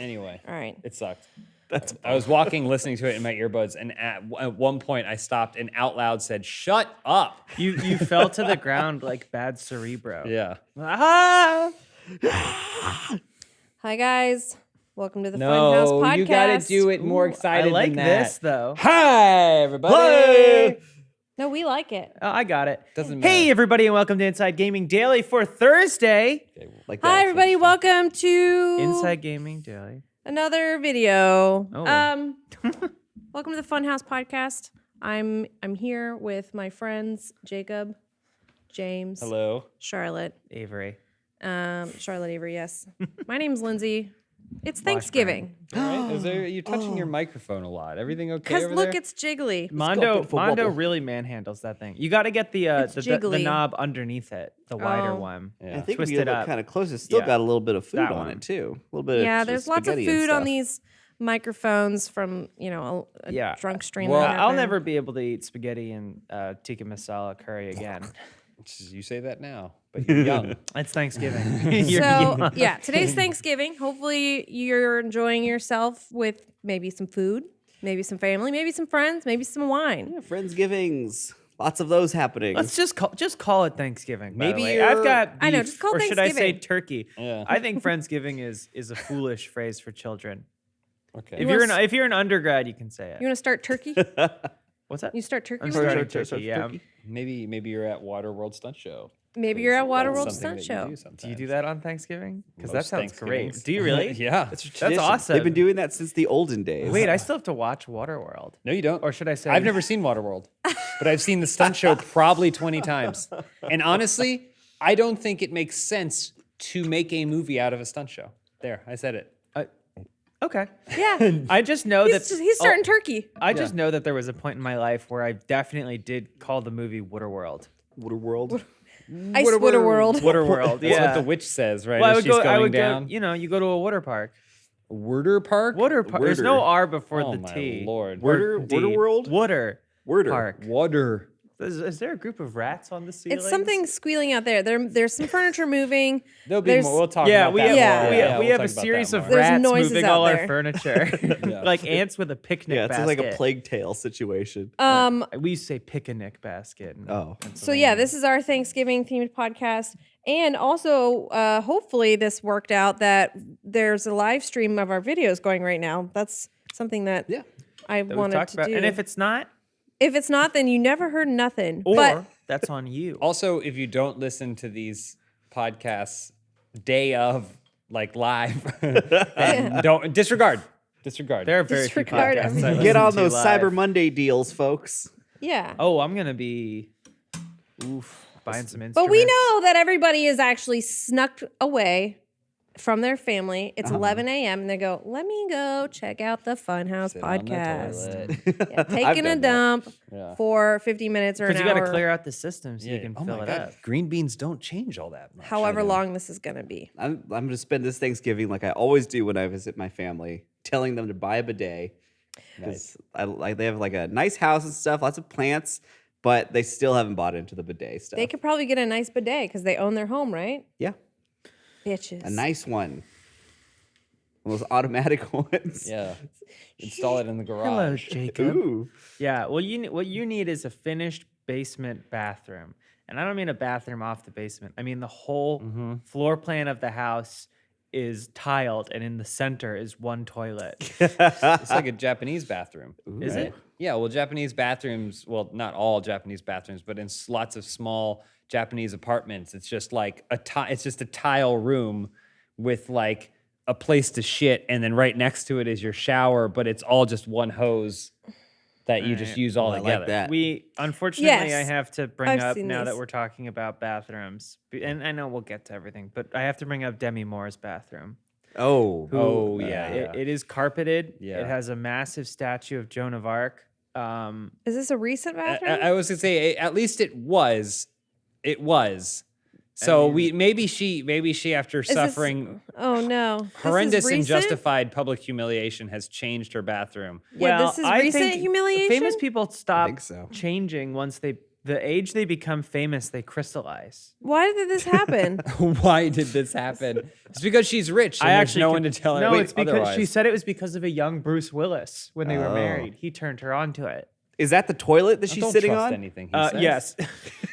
Anyway. All right. It sucked. I was walking, listening to it in my earbuds, and at one point I stopped and out loud said, "Shut up." You fell to the ground like bad cerebro. Yeah. Ah! Hi, guys. Welcome to the Funhaus Podcast. No, you got to do it more excited I like than that. this, though. Hi, everybody. No, we like it. Oh, I got it. Doesn't matter. Hey, everybody, and welcome to Inside Gaming Daily for Thursday. Like Hi, everybody. Welcome to Inside Gaming Daily. another video. Oh. Welcome to the Funhaus Podcast. I'm here with my friends Jacob, James, Hello. Charlotte, Avery. Charlotte Avery. Yes, my name's Lindsay. It's Thanksgiving. All right. You're touching your microphone a lot. Everything okay Because over look, there? it's jiggly. Mondo really manhandles that thing. You got to get the jiggly. knob underneath it, the wider Oh. one. Yeah. I think Twist if you it look up. kind of close, it's still Yeah. got a little bit of food That on one. it too. A little bit. Yeah, of there's lots of spaghetti and food on stuff. these microphones from a Yeah. drunk stream. Well, that I'll happened. never be able to eat spaghetti and tikka masala curry again. You say that now, but you're young. It's Thanksgiving. You're So young. yeah, today's Thanksgiving. Hopefully you're enjoying yourself with maybe some food, maybe some family, maybe some friends, maybe some wine. Yeah, Friendsgivings. Lots of those happening. Let's just call it Thanksgiving. By Maybe the way. I've you're- got beef, I know, just call or should I say Thanksgiving. turkey? Yeah. I think Friendsgiving is a foolish phrase for children. Okay. If you're an undergrad, you can say You it. want to start turkey? What's that? You start turkey. I'm with starting me? turkey. Yeah. Maybe you're at Waterworld Stunt Show. Maybe you're at Waterworld That's Stunt something that Show. you Do you do that on Thanksgiving? Because that Most sounds great. Thanksgivings. Do you really? Yeah. That's awesome. They've been doing that since the olden days. Wait, I still have to watch Waterworld. No, you don't. Or should I say? I've never seen Waterworld, but I've seen the stunt show probably 20 times. And honestly, I don't think it makes sense to make a movie out of a stunt show. There, I said it. Okay. Yeah, I just know he's that starting turkey. I just know that there was a point in my life where I definitely did call the movie Waterworld. Waterworld. Ice Waterworld. Waterworld. That's Yeah. what the witch says, right? Well, As she's going down. go. You know, you go to a water park. Worder Park? Water park. There's no R before Oh the my T. Lord. Or D. Waterworld? Water. Worder. Park. Water. Is there a group of rats on the ceiling? It's something squealing out there. There's some furniture moving. There'll be There's- more. We'll talk Yeah, about we that have, Yeah. we more. have, we we'll have a talk about series that of more. There's rats noises moving out all our there. furniture, like ants with a picnic Yeah, it's basket. like a plague tale situation. We used to say picnic basket. in Oh. So yeah, this is our Thanksgiving themed podcast, and also hopefully this worked out that there's a live stream of our videos going right now. That's something that Yeah. I that we've wanted talked to about. do. And if it's not, then you never heard nothing. or But that's on you. Also, if you don't listen to these podcasts day of, like live, then don't disregard. Disregard. There are very few Disregard podcasts I everything. listen Get on to those live. Cyber Monday deals, folks. yeah. Oh, I'm gonna be buying some instruments. But we know that everybody is actually snuck away from their family. It's Uh-huh. 11 a.m. and they go, let me go check out the Funhouse Sit on the podcast. toilet. Yeah, taking a done that. dump Yeah. for 50 minutes or an because you hour. got to clear out the system so you can Oh fill my it God. up. Green beans don't change all that much. however long this is going to be. I'm going to spend this Thanksgiving like I always do when I visit my family, telling them to buy a bidet. Because they have like a nice house and stuff, lots of plants, but they still haven't bought into the bidet stuff. They could probably get a nice bidet because they own their home, right? Yeah, Bitches. a nice one. One of those automatic ones. Yeah. Install it in the garage. Hello, Jacob. Ooh. Yeah, well, what you need is a finished basement bathroom, and I don't mean a bathroom off the basement. I mean the whole floor plan of the house is tiled, and in the center is one toilet. It's like a Japanese bathroom. Is it? Yeah, well, Japanese bathrooms, well, not all Japanese bathrooms, but in lots of small Japanese apartments, it's just like it's just a tile room with like a place to shit, and then right next to it is your shower, but it's all just one hose that you just use all I together. like that. We unfortunately, Yes, I have to bring I've up seen now that these. we're talking about bathrooms, and I know we'll get to everything, but I have to bring up Demi Moore's bathroom. Oh. Oh, yeah. It is carpeted. Yeah. It has a massive statue of Joan of Arc. Is this a recent bathroom? I was gonna say at least it was. It was. So maybe she after this- suffering oh, no. This is horrendous and recent? justified public humiliation has changed her bathroom. Yeah, this is I recent think humiliation? Famous people stop think so. changing once they the age they become famous, they crystallize. Why did this happen? Why did this happen? It's because she's rich. And there's no one to tell her. No, it's because otherwise. she said it was because of a young Bruce Willis when they were Oh. married. He turned her onto it. Is that the toilet that I she's don't sitting trust on? anything he says. Yes.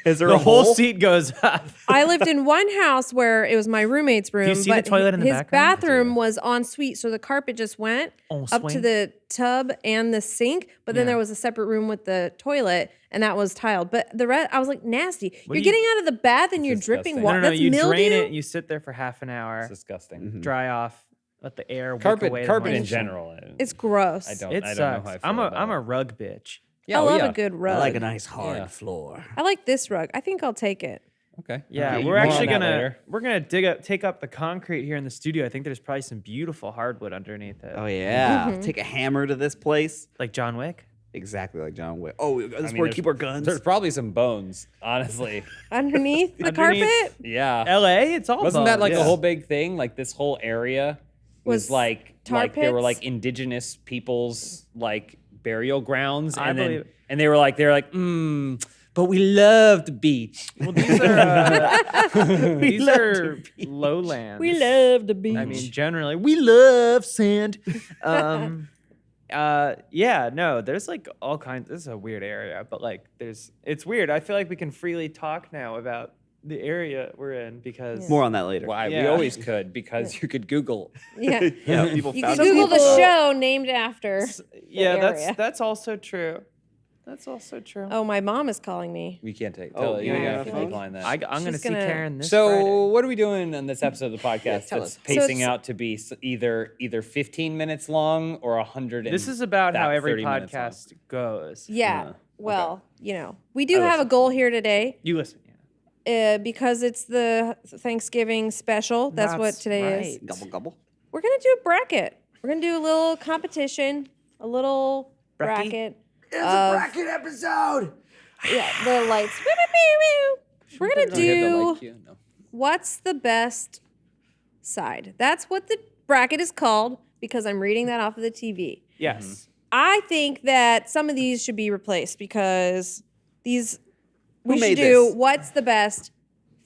Is there The a whole hole? seat goes up. I lived in one house where it was my roommate's room. see the but toilet in the his background? bathroom was en suite, so the carpet just went En up to suite? the tub and the sink. But then Yeah. there was a separate room with the toilet, and that was tiled. But the rest, I was like, nasty. What You're do you- getting out of the bath and you're dripping disgusting. water. No, That's you mildew. drain it, you sit there for half an hour, It's disgusting. dry off, let the air wick away the Carpet in moisture. general. It's gross. I don't. It I don't sucks. know how I feel I'm about a it. rug bitch. Yeah, I oh, love yeah. a good I rug. like a nice hard Yeah. floor. I like this rug. I think I'll take it. Okay. Yeah, Okay, we're more on actually that gonna later. take up the concrete here in the studio. I think there's probably some beautiful hardwood underneath it, Oh yeah, Mm-hmm. take a hammer to this place. like John Wick. Exactly like John Wick. Oh, this is mean, where we there's- keep our guns. There's probably some bones, honestly. Underneath the Underneath- carpet Yeah. L.A. It's all Wasn't that bones. like Yeah. the whole big thing? Like this whole area was Was like tar there were pits? like indigenous people's like burial grounds, I and then believe- and they were like but we love the beach. Well, these are lowlands. we love the beach. I mean, generally, we love sand. Yeah, no, there's like all kinds. This is a weird area, but like, it's weird. I feel like we can freely talk now about the area we're in because More on that later. Well, we Yeah. always could because you could Google. yeah. Yeah, people You found can Google the people. show named after. yeah, area. that's also true. That's also true. Oh, my mom is calling me. We can't take. Oh, you yeah, gotta I keep feel like- decline that. I'm gonna She's see gonna- Karen this So, Friday. what are we doing on this episode of the podcast tell that's us. pacing So- out to be either 15 minutes long or 100? This is about how every 30 minutes long. podcast goes. Yeah. Yeah. Well, we do I have a listen. goal here today You listen. because it's the Thanksgiving special. That's what That's today is. right. Gobble gobble. We're going to do a bracket. We're going to do a little competition, a little Bracky? bracket. It's a bracket episode. Yeah, the lights. Woo, woo, woo, woo. We're going to Do we have to do like you? No. what's the best side. That's what the bracket is called because I'm reading that off of the TV. Yes. I think that some of these should be replaced because these we Who should made do this? what's the best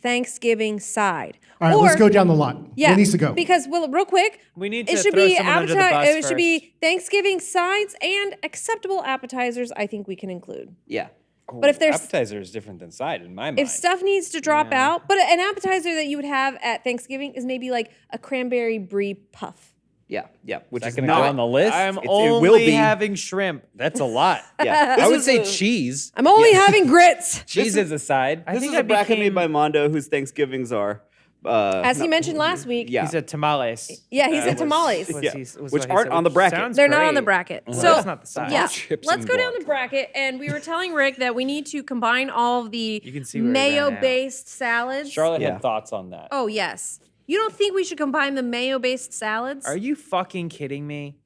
Thanksgiving side. All right, let's go down the lot. Yeah, What needs to go? because real quick, We need it to should throw be someone under the bus appetizer. It should first. be Thanksgiving sides and acceptable appetizers. I think we can include. Yeah. But if there's appetizer is different than side in my mind. if stuff needs to drop out, but an appetizer that you would have at Thanksgiving is maybe like a cranberry brie puff. Yeah. Yeah. Which Is is that gonna go not on the list? I'm It will only be- having shrimp. That's a lot. Yeah. I would say cheese. I'm only having grits. Cheese is a side. I This think is I a bracket became- made by Mondo, whose Thanksgivings are. As he mentioned last week. Yeah. He said tamales. Yeah, he said tamales. Yeah. Was Which what he aren't said, on the which bracket. sounds They're not on the great. bracket. So That's not the side. yeah, Chips let's and go down guac. the bracket. And we were telling Rick that we need to combine all of the You can see where he ran out. mayo-based salads. Charlotte Yeah. had thoughts on that. Oh yes. You don't think we should combine the mayo-based salads? Are you fucking kidding me?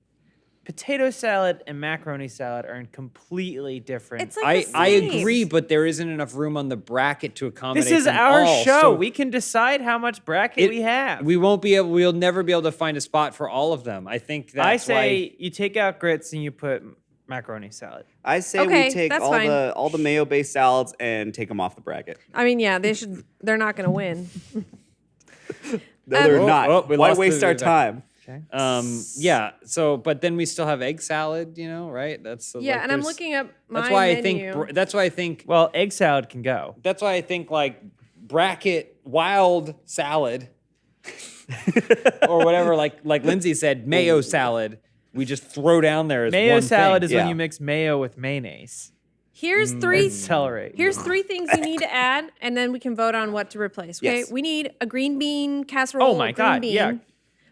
Potato salad and macaroni salad are in completely different. It's like the I same. agree, but there isn't enough room on the bracket to accommodate. this is them our all, show. so We can decide how much bracket we have. We won't be able. We'll never be able to find a spot for all of them. I think that's I say why. you take out grits and you put macaroni salad. I say Okay, we take that's all fine. the mayo-based salads and take them off the bracket. I mean, yeah, they're not going to win. No, they're Oh, not. oh, we Why lost waste the- our time? Yeah. So, but then we still have egg salad. Right? That's Yeah, like, and I'm there's- looking up my That's why menu. I think. That's why I think. Well, egg salad can go. That's why I think like bracket wild salad or whatever. Like Lindsay said, mayo salad. We just throw down there as Mayo one salad thing. is Yeah. when you mix mayo with mayonnaise. Here's Mm, three. And celery. Here's three things you need to add, and then we can vote on what to replace. Okay, Yes. we need a green bean casserole. Oh my green God, bean. yeah.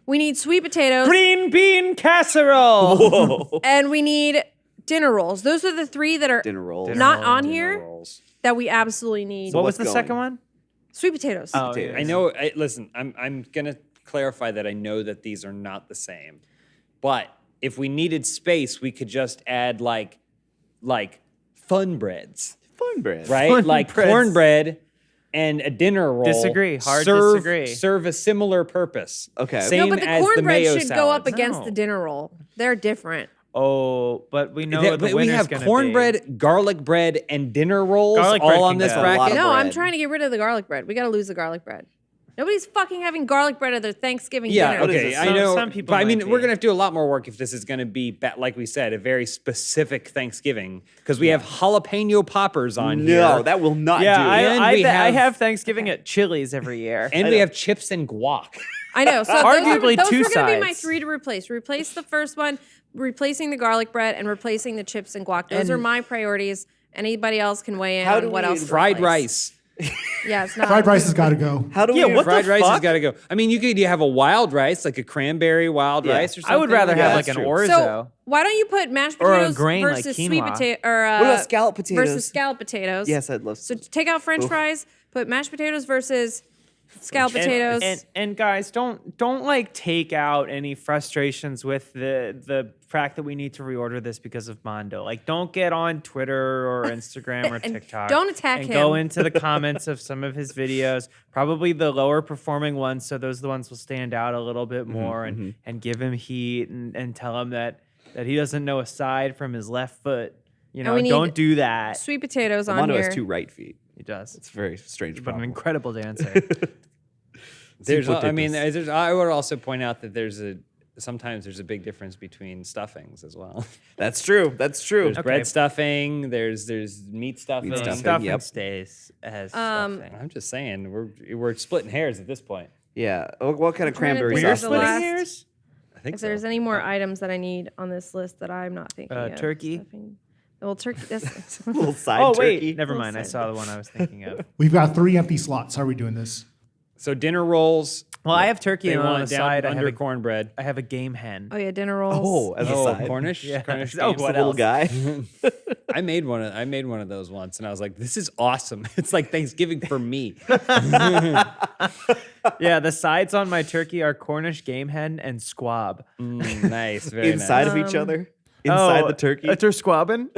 We need sweet potatoes, Green bean casserole. Whoa. and we need dinner rolls. Those are the three that are Dinner rolls. not on Dinner here rolls. that we absolutely need. What was what's the going? second one? Sweet potatoes. Oh, Potatoes. yeah. I know. Listen, I'm gonna clarify that I know that these are not the same, but if we needed space, we could just add like fun breads, Fun bread. right? Fun like breads. cornbread and a dinner roll. Disagree. Hard serve, disagree. Serve a similar purpose. Okay. Same no, but the as cornbread mayo should go up salads. against No. the dinner roll. They're different. Oh, but we know That- what the we winner's have gonna cornbread, garlic bread, and dinner rolls Garlic bread all on can this go. A lot bracket. of No, I'm bread. trying to get rid of the garlic bread. We got to lose the garlic bread. Nobody's fucking having garlic bread at their Thanksgiving Yeah, dinner. What is okay, this? I Some- know. some people but I might mean, be. we're gonna have to do a lot more work if this is gonna be, like we said, a very specific Thanksgiving because we have jalapeno poppers on here. No, that will not Yeah, do. And I we I have- have Thanksgiving at Chili's every year. and we have chips and guac. I know. So Arguably those two were going to be my sides. 3 to replace. Replace the first one, replacing the garlic bread, and replacing the chips and guac. Those are my priorities. Anybody else can weigh in How do on what we- else. to Fried replace. rice. Yeah, it's not. Fried rice has got to go. How do Yeah, we? what the Fried rice has fuck? got to go. I mean, you have a wild rice, like a cranberry wild Yeah. rice or something. I would rather Yeah, have like that's an true. orzo. So why don't you put mashed Or a potatoes grain like versus sweet quinoa. potato or What about scallop potatoes? versus scalloped potatoes? Yes, I'd love. So take out French fries, put mashed potatoes versus scalloped And- potatoes. And guys, don't like take out any frustrations with the fact that we need to reorder this because of Mondo. Like, don't get on Twitter or Instagram or And TikTok. don't attack and Go him. into the comments of some of his videos, probably the lower performing ones, so those are the ones will stand out a little bit more, and give him heat and tell him that he doesn't know a side from his left foot. You know, we need don't do that. Sweet potatoes on Mondo here. has 2 right feet. He does. It's a very strange But an problem. incredible dancer. There's, Simple I mean, potatoes. I would also point out that sometimes there's a big difference between stuffings as well. That's true. That's true. There's bread stuffing. There's meat stuffing. Meat stuffing. Stuffing Yep. stays as Um, stuffing. I'm just saying we're splitting hairs at this point. Yeah. What kind of trying to cranberry think You're of sauce? the splitting last- hairs? I think If so. there's any more items that I need on this list that I'm not thinking of. Turkey? Stuffing. Well, turkey. That's, Little side Oh turkey. wait, never Little mind. I side. saw the one I was thinking of. We've got 3 empty slots. How are we doing this? So dinner rolls. Well, I have turkey They and on want the down side. under cornbread. I have a game hen. oh yeah, dinner rolls. Oh, as a side. Cornish. Yeah. Cornish Oh, game. what the little else? guy. I made one of those once, and I was like, "This is awesome! It's like Thanksgiving for me." Yeah, the sides on my turkey are Cornish game hen and squab. Nice, very Inside nice. of each other. Inside the turkey. A squabbin?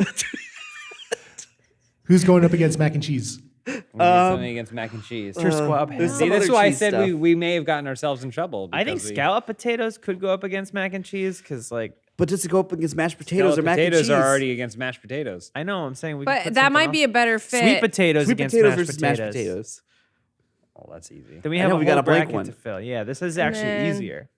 Who's going up against mac and cheese? Something against mac and cheese. squab hen. there's See, some that's other why I cheese said stuff. we may have gotten ourselves in trouble. I think because we- scallop potatoes could go up against mac and cheese because, like, But does it go up against mashed potatoes scalloped or mac and potatoes cheese? are already against mashed potatoes. I know I'm saying we. could But put that something might else. be a better fit. Sweet potatoes Sweet against potatoes mashed versus potatoes. mashed potatoes. Oh, that's easy. Then we I have know a we got whole a blank bracket one. to fill. Yeah, this is actually then- easier.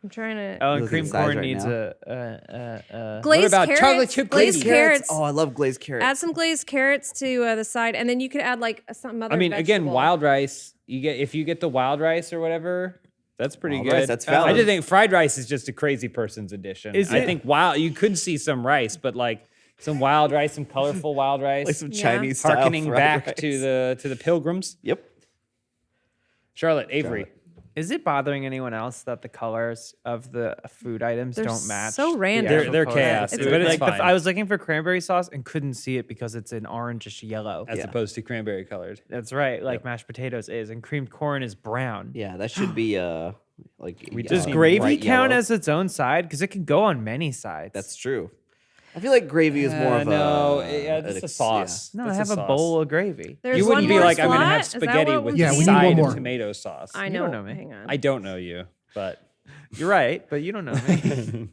I'm trying to. Oh, and Looking cream at size corn right needs now. glazed about carrots. chocolate chip glazed cookies? carrots. Oh, I love glazed carrots. Add some glazed carrots to the side, and then you could add like some other. I mean, again, vegetable. wild rice. If you get the wild rice or whatever, that's pretty Wild good. rice, that's I valid. just think fried rice is just a crazy person's edition. Is I it? think you could see some rice, but like some wild rice, some colorful wild rice, like some Yeah. Chinese style harkening fried back rice. to the pilgrims. Yep. Charlotte Avery. Is it bothering anyone else that the colors of the food items They're don't match? so the random. actual They're colors chaos, of but the food? it's Like, fine. I was looking for cranberry sauce and couldn't see it because it's an orangish yellow. As Yeah. opposed to cranberry colored. That's right, like mashed potatoes is, and creamed corn is brown. Yeah, that should be like. Does Yeah. gravy bright count yellow. as its own side? Because it can go on many sides. That's true. I feel like gravy is more of a. no, yeah, an it's a ex- sauce. no. I It's have a sauce. bowl of gravy. There's You wouldn't one be more like, I'm going to have slot? Is that spaghetti what with we Yeah, a we need side one of more. tomato sauce. I You know. don't know me. Hang on. I don't know you, but You're right, but you don't know me.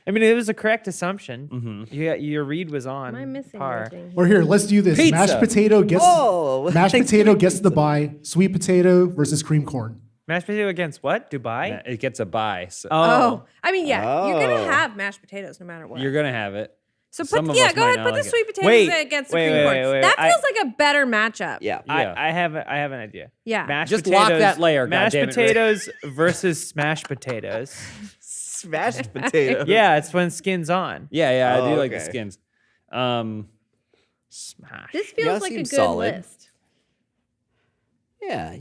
I mean, it was a correct assumption. Your read was on. Am I missing par. anything? Or here, let's do this. Pizza. Mashed potato gets Oh, mashed thanks potato for gets the bye. Sweet potato versus cream corn. Mashed potato against what? Dubai? it gets a buy. So Oh, I mean, yeah, you're Oh. gonna have mashed potatoes no matter what. you're going to have it. So Some put of yeah, us go might ahead, not put the like it. sweet potatoes Wait, against the wait, cream wait, corn. wait, That I- feels like a better matchup. Yeah. Yeah. I have an idea. Yeah. Mashed Just lock potatoes, that layer, Mashed goddammit, Rick. potatoes versus smashed potatoes. Smashed potato. Yeah, it's when skin's on. Yeah, I Oh, do like the okay. skins. Smash. This feels like a seems good solid. list. Yeah.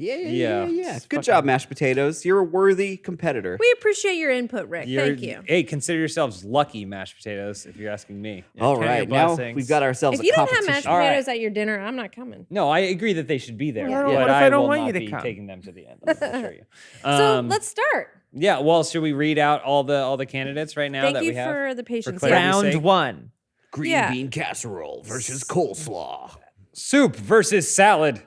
Good job, mashed potatoes. You're a worthy competitor. We appreciate your input, Rick. Thank you. Hey, consider yourselves lucky, mashed potatoes, if you're asking me. All count your right, now blessings. we've got ourselves If a you don't competition. have mashed All right. potatoes at your dinner, I'm not coming. No, I agree that they should be there. Well, but what if I don't will want not you to be come? taking them to the end. I can assure you. So let's start. Yeah, well, should we read out all the candidates right now Thank that you we have? for the patience. clarity. Yeah. Round sake. one. Green Yeah. bean casserole versus coleslaw. Soup versus salad.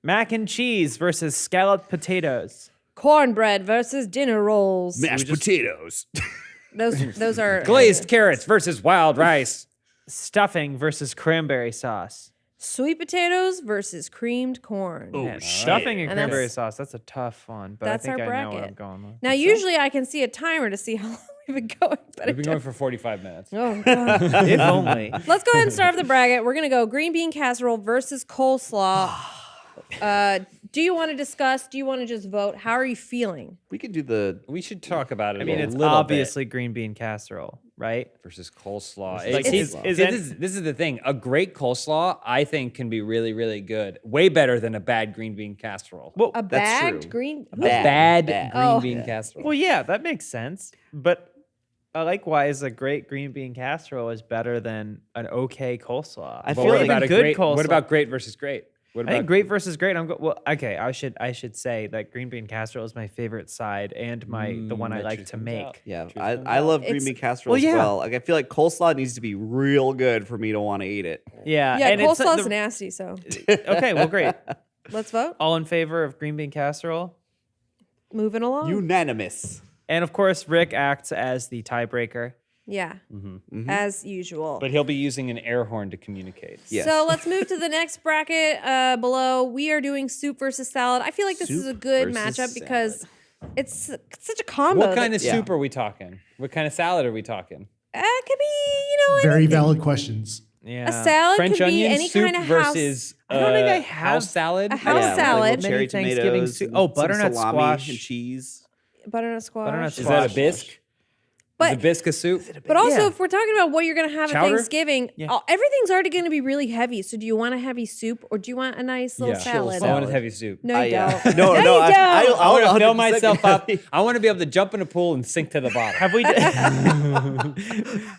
Mac and cheese versus scalloped potatoes. Cornbread versus dinner rolls. Mashed potatoes. Those are Glazed carrots versus wild rice. Stuffing versus cranberry sauce. sweet potatoes versus creamed corn. Man, stuffing and And cranberry that's- sauce. That's a tough one, but that's I think our I know what bracket. I'm going with. Now, usually I can see a timer to see how long we've been going, but We've been going for 45 minutes. oh god. If only. Let's go ahead and start off the bracket. We're gonna go green bean casserole versus coleslaw. Do you want to discuss? Do you want to just vote? How are you feeling? We could do the. We should talk about it. I mean, a it's little obviously green bean casserole, right? bit versus coleslaw. Like, See, is this that- is the thing. A great coleslaw, I think, can be really, really good. Way better than a bad green bean casserole. Well, A That's bagged true. green. Bad bad. green Oh. bean casserole. well, yeah, that makes sense. But likewise, a great green bean casserole is better than an okay coleslaw. I But feel what like about a good great? coleslaw. What about great versus great? What I think about great versus great. Well, okay. I should say that green bean casserole is my favorite side and the one I that like truth to comes make. out. Yeah, Truth I comes love green It's- bean casserole Well, yeah. as well. Like I feel like coleslaw needs to be real good for me to want to eat it. Yeah, Yeah, and it's coleslaw's nasty. So okay. Well, great. let's vote. All in favor of green bean casserole, Moving along. Unanimous. and of course, Rick acts as the tiebreaker. Yeah, Mm-hmm. as usual. But he'll be using an air horn to communicate. Yes. So let's move to the next bracket below. We are doing soup versus salad. I feel like this is a Soup good versus matchup because it's such a combo. What kind of Yeah. soup are we talking? What kind of salad are we talking? It could be, Very anything. valid questions. Yeah. A salad French could be onion any soup kind of house. versus I don't think I house have salad. a house with, salad. Like, little cherry Many Thanksgiving tomatoes. soup- and oh, some butternut salami squash. and cheese. Butternut squash. Butternut Is that a squash. bisque? But- Is a bisque a soup? But also, Yeah. if we're talking about what you're going to have Chowder? at Thanksgiving, Yeah. everything's already going to be really heavy. So, do you want a heavy soup or do you want a nice little Yeah. salad? I want a heavy soup. No, you don't. No, no, no, you don't. I want to fill 100% myself up. heavy. I want to be able to jump in a pool and sink to the bottom. Have we? I want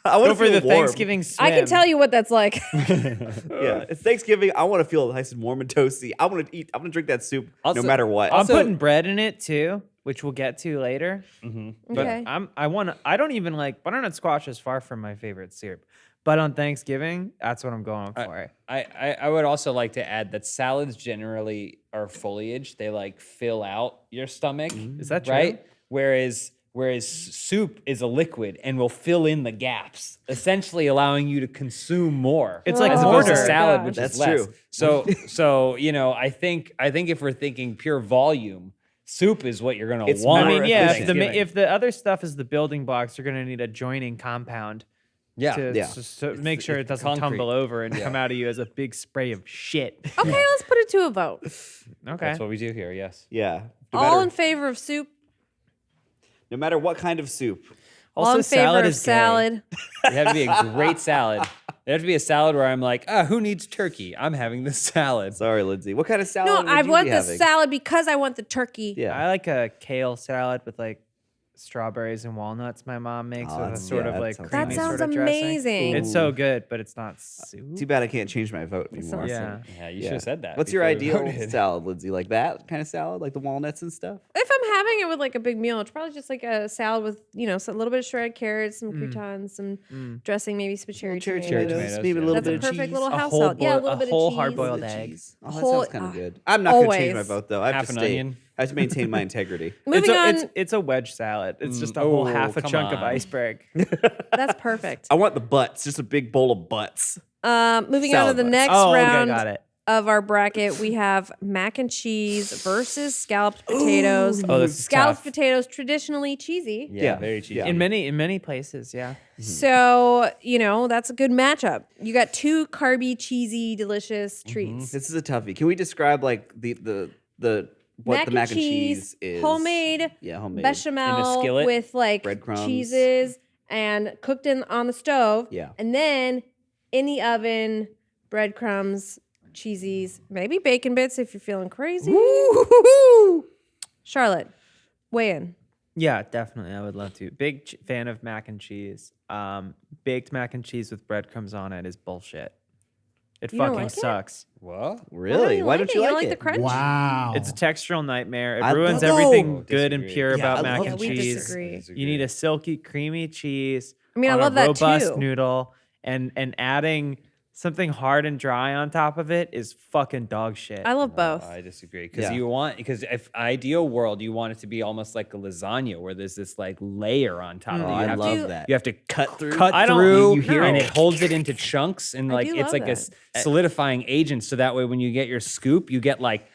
Go to for feel the warm. Thanksgiving swim. I can tell you what that's like. Yeah, it's Thanksgiving. I want to feel nice and warm and toasty. I want to eat. I'm gonna drink that soup Also- no matter what. I'm Also- putting bread in it too, which we'll get to later. But Okay. I don't even like butternut squash is far from my favorite syrup. But on Thanksgiving, that's what I'm going for. I would also like to add that salads generally are foliage. They like fill out your stomach. Is that true? right? Whereas soup is a liquid and will fill in the gaps, essentially allowing you to consume more. It's like as opposed to mortar. salad, Gosh. which That's is less. true. So I think if we're thinking pure volume, soup is what you're gonna It's want. I more mean, yeah, for if the other stuff is the building blocks, you're going to need a joining compound yeah. to make sure it doesn't concrete. tumble over and come out of you as a big spray of shit. Okay, let's put it to a vote. Okay. That's what we do here. Yes. Yeah. No All matter, in favor of soup. no matter what kind of soup. All in favor salad of is gay. salad. It had to be a great salad. It had to be a salad where I'm like, who needs turkey? I'm having this salad. Sorry, Lindsay. What kind of salad? No, would I you want be the having? salad because I want the turkey. Yeah. I like a kale salad with like strawberries and walnuts my mom makes Oh, with a that's- sort yeah, of that like sounds That creamy sounds sort of dressing. amazing. It's so good, but it's not soup. Too bad I can't change my vote anymore. sounds- Yeah. Yeah, you Yeah. should have said that. What's your before we ideal voted. salad, Lindsay? Like that kind of salad, like the walnuts and stuff? If I'm having it with like a big meal, it's probably just like a salad with, so a little bit of shredded carrots, some croutons, some dressing, maybe some cherry tomatoes. tomatoes, maybe a yeah. little That's bit a of perfect cheese. little A house whole salad. Yeah, a boil- little a bit whole of cheese. hard-boiled Little bit of egg. cheese. Oh, that Whole- sounds kind of good. I'm not going to change my always. vote though. I have Half to an stay. onion? I have to maintain my integrity. Moving on. It's a wedge salad. It's just a whole oh, half a come chunk of on. iceberg. That's perfect. I want the butts, just a big bowl of butts. Moving on to Salad the butts. next Oh, okay, round got it. of our bracket, we have mac and cheese versus scalloped potatoes. Oh, this is Scalloped tough. potatoes, traditionally cheesy. Yeah, Yeah. very cheesy. Yeah. In many places, yeah. So, that's a good matchup. You got two carby, cheesy, delicious treats. This is a toughie. Can we describe like the what the mac and cheese is? homemade, Yeah, homemade. bechamel In a skillet? with like Breadcrumbs. cheeses and cooked on the stove. Yeah. And then in the oven, breadcrumbs, cheesies, maybe bacon bits if you're feeling crazy. Charlotte, weigh in. Yeah, definitely. I would love to. Big fan of mac and cheese. Baked mac and cheese with breadcrumbs on it is bullshit. It You don't fucking like it? sucks. What? Really? Why don't you You like don't like it? the crunch? Wow. It's a textural nightmare. It I ruins love- everything No, good and disagree. pure Yeah, about I mac love and we cheese. disagree. You need a silky, creamy cheese. I mean, I on love a that robust too. noodle, and adding something hard and dry on top of it is fucking dog shit. I love both. I disagree because Yeah. if ideal world, you want it to be almost like a lasagna where there's this like layer on top. that Oh, you I have love to, that. You have to cut through, I don't- through, you hear and it. it holds it into chunks, and like do it's love like a that. solidifying agent. So that way, when you get your scoop, you get like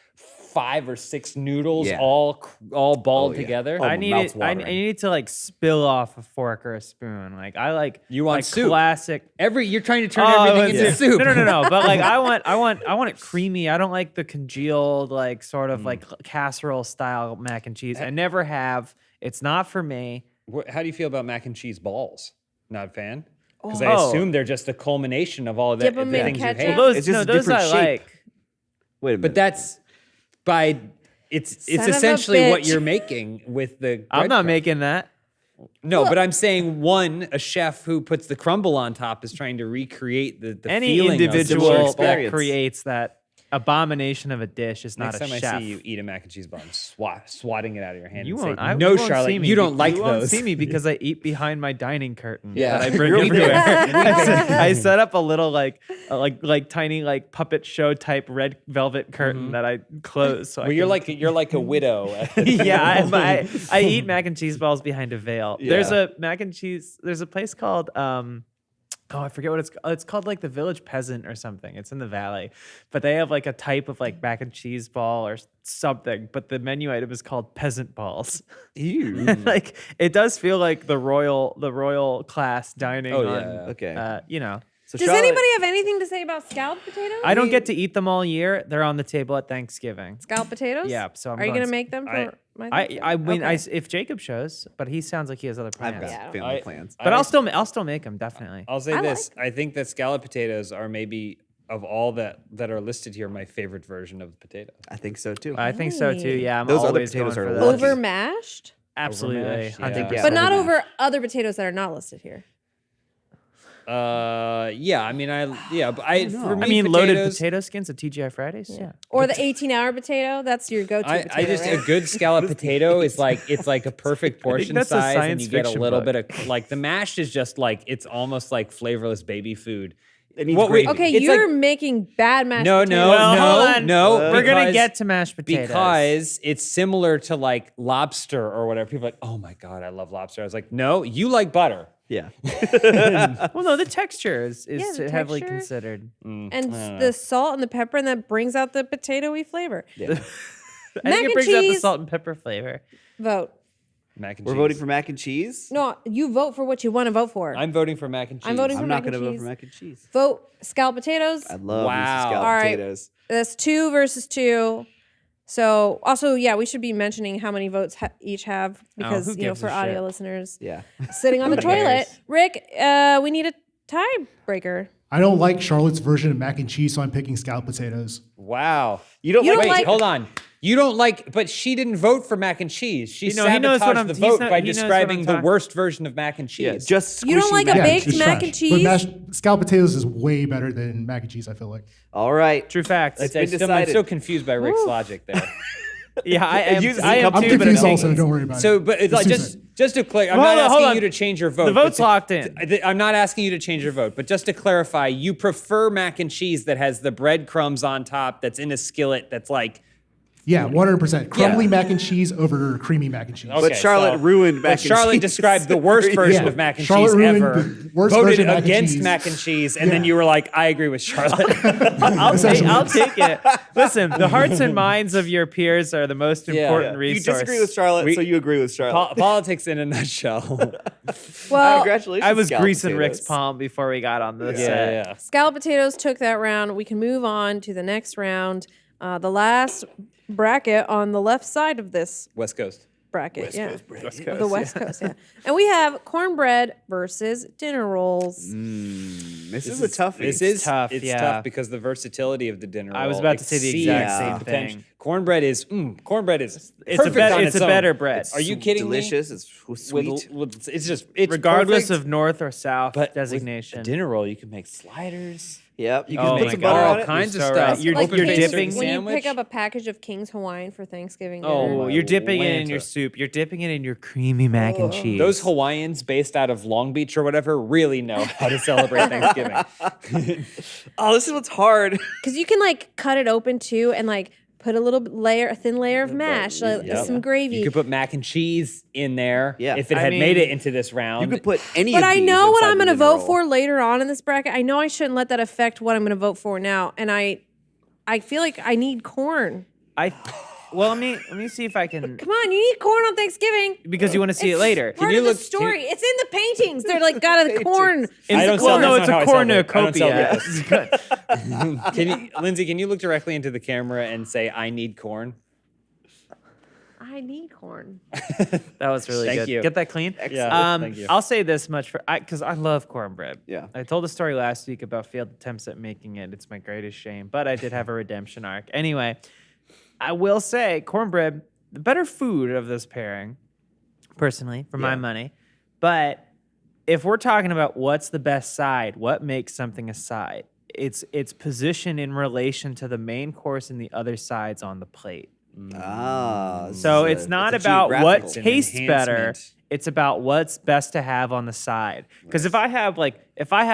5 or 6 noodles Yeah. all balled Oh, yeah. together. Oh, I my need mouth's it. I watering. need to like spill off a fork or a spoon. Like I like You want like soup. classic. You're trying to turn Oh, everything into yeah. soup. No. But like I want it creamy. I don't like the congealed like sort of like casserole style mac and cheese. I never have. It's not for me. How do you feel about mac and cheese balls? Not a fan? Because I Oh. assume they're just a culmination of all of Dip the 'em in things you ketchup? hate. Well, those It's just a those different I shape. like. Wait a minute. But that's it's Son of a essentially what bitch. you're making with the I'm not breadcrumbs. making that. No, but I'm saying a chef who puts the crumble on top is trying to recreate the Any feeling of individual the that experience. creates that abomination of a dish is not Next a time chef. I see you eat a mac and cheese bun, swatting it out of your hand. You and won't. say, I, no, you won't Charlotte, see me. you don't like you those. won't see me because I eat behind my dining curtain. Yeah. that I bring We do. everywhere. I set up a little like tiny like puppet show type red velvet curtain that I close. So Well, you're like a widow. At the yeah, I eat mac and cheese balls behind a veil. There's Yeah. a mac and cheese. There's a place called I forget what it's called. It's called like the Village Peasant or something. It's in the valley, but they have like a type of like mac and cheese ball or something. But the menu item is called peasant balls. Ew. Like it does feel like the royal class dining Oh, on. yeah. Okay. You know. So Does Charlotte- anybody have anything to say about scalloped potatoes? I don't get to eat them all year. They're on the table at Thanksgiving. Scalloped potatoes? Yeah, so I'm Are you going gonna s- make them for my I Thanksgiving? mean, Okay. if Jacob shows, but he sounds like he has other I've plans. got Yeah. family plans. But I'll still make them definitely. I'll say I this: I think that scalloped potatoes are maybe of all that are listed here my favorite version of the potato. I think so too. I think so too. Yeah, I'm Those other always potatoes going are for lucky. those. Over mashed, Absolutely, Overmashed, yeah. 100%. but not overmashed. over other potatoes that are not listed here. Yeah, I mean, but for me, I mean, loaded potatoes, potato skins at TGI Fridays. Yeah. Or the 18-hour potato. That's your go-to I potato, just right? a good scallop potato is like it's like a perfect portion that's a size, and science you get a fiction little book. bit of like the mashed is just like it's almost like flavorless baby food. It needs What we- gravy. Okay, It's you're like- making bad mashed No, potatoes. no, Well, no, hold on. no. We're gonna because- get to mashed potatoes because it's similar to like lobster or whatever. People are like, oh my god, I love lobster. I was like, no, you like butter. Yeah. Well, no, the texture is Yeah, the heavily texture. considered. And the salt and the pepper, and that brings out the potatoy flavor. I Mac think and it brings out the cheese. salt and pepper flavor. Vote. Mac and We're cheese. voting for mac and cheese. No, you vote for what you want to vote for. I'm voting for mac and cheese. I'm voting for I'm mac not going to and vote cheese. for mac and cheese. Vote scalloped potatoes. I love Wow. me some scalloped All right. potatoes. That's 2 versus 2. So also, yeah, we should be mentioning how many votes each have because who gives for a audio shit? listeners Yeah. sitting on the Who toilet. cares? Rick, we need a tiebreaker. I don't like Charlotte's version of mac and cheese, so I'm picking scalloped potatoes. Wow. You don't You like don't Wait, like- hold on. You don't like, but she didn't vote for mac and cheese. She You know, he knows what sabotaged I'm- the he's vote not- by he knows what I'm describing the talking- worst version of mac and cheese. Yeah, just You don't squishy like a mac and baked cheese. It's mac trash. and cheese? But scalloped potatoes is way better than mac and cheese, I feel like. All right. True facts. It's I'm been still decided. confused by Rick's logic there. Yeah, I am. uses I a am couple- I'm too, but confused I also, think don't worry about So, it. but it's like seems just to clear, I'm Hold not on, hold asking on. you to change your vote. the but vote's locked in. I'm not asking you to change your vote, but just to clarify, you prefer mac and cheese that has the breadcrumbs on top that's in a skillet that's like. Yeah, 100%. Crumbly Yeah. mac and cheese over creamy mac and cheese. Okay, But Charlotte ruined mac and Charlotte cheese. described the worst version Yeah. of mac and Charlotte cheese ruined ever. the worst Voted version of mac and against cheese. mac and cheese, and then Yeah. you were like, "I agree with Charlotte." I'll take it. Listen, the hearts and minds of your peers are the most important You resource. disagree with Charlotte, We- so you agree with Charlotte. Politics in a nutshell. Well, Congratulations. I was scalloped greasing Rick's potatoes. palm before we got on the yeah, set. yeah. scalloped potatoes took that round. We can move on to the next round. The last bracket on the left side of this West Coast. bracket. West yeah. Coast bread. West The Coast, West Coast, yeah. And we have cornbread versus dinner rolls. This is a toughie. This is tough, It's yeah. tough because the versatility of the dinner. I was roll about to say the exact exceeds same the potential. thing. Cornbread is It's a perfect bet- on it's a own. better bread. Are you kidding Delicious. It's me? sweet. It's just it's Regardless perfect, of north or south but with designation. a dinner roll, you can make sliders. Yep. You Oh can my put some God. butter all on it. kinds of so stuff. right. You're Like Open dipping- faced when you sandwich. pick up a package of King's Hawaiian for Thanksgiving dinner. Oh, you're dipping it in your Atlanta. soup. You're dipping it in your creamy mac and cheese. Those Hawaiians based out of Long Beach or whatever really know how to celebrate Thanksgiving. Oh, this is what's hard. Because you can like cut it open too and like put a thin layer of mash, Yep. some gravy. You could put mac and cheese in there Yeah. if it I had made mean, it into this round. You could put any But of I these know what inside I'm the going to dinner vote roll. for later on in this bracket. I know I shouldn't let that affect what I'm going to vote for now. And I feel like I need corn. Well, let me see if I can, Come on, you need corn on Thanksgiving. because you want to see it later. Part you of the look- can story. It's in the paintings. They're like got a corn. I don't well, sell- no, that's it's not a how I celebrate. I don't cornucopia. celebrate Can you, Lindsay? Can you look directly into the camera and say, "I need corn"? I need corn. That was really Thank good. you. Get that clean. Yeah, thank you. I'll say this much because I love cornbread. Yeah. I told a story last week about failed attempts at making it. It's my greatest shame, but I did have a redemption arc. Anyway, I will say cornbread, the better food of this pairing, personally, for my money. But if we're talking about what's the best side, what makes something a side, it's position in relation to the main course and the other sides on the plate. So it's not about what It's an tastes better. enhancement. It's about what's best to have on the side. Because if I have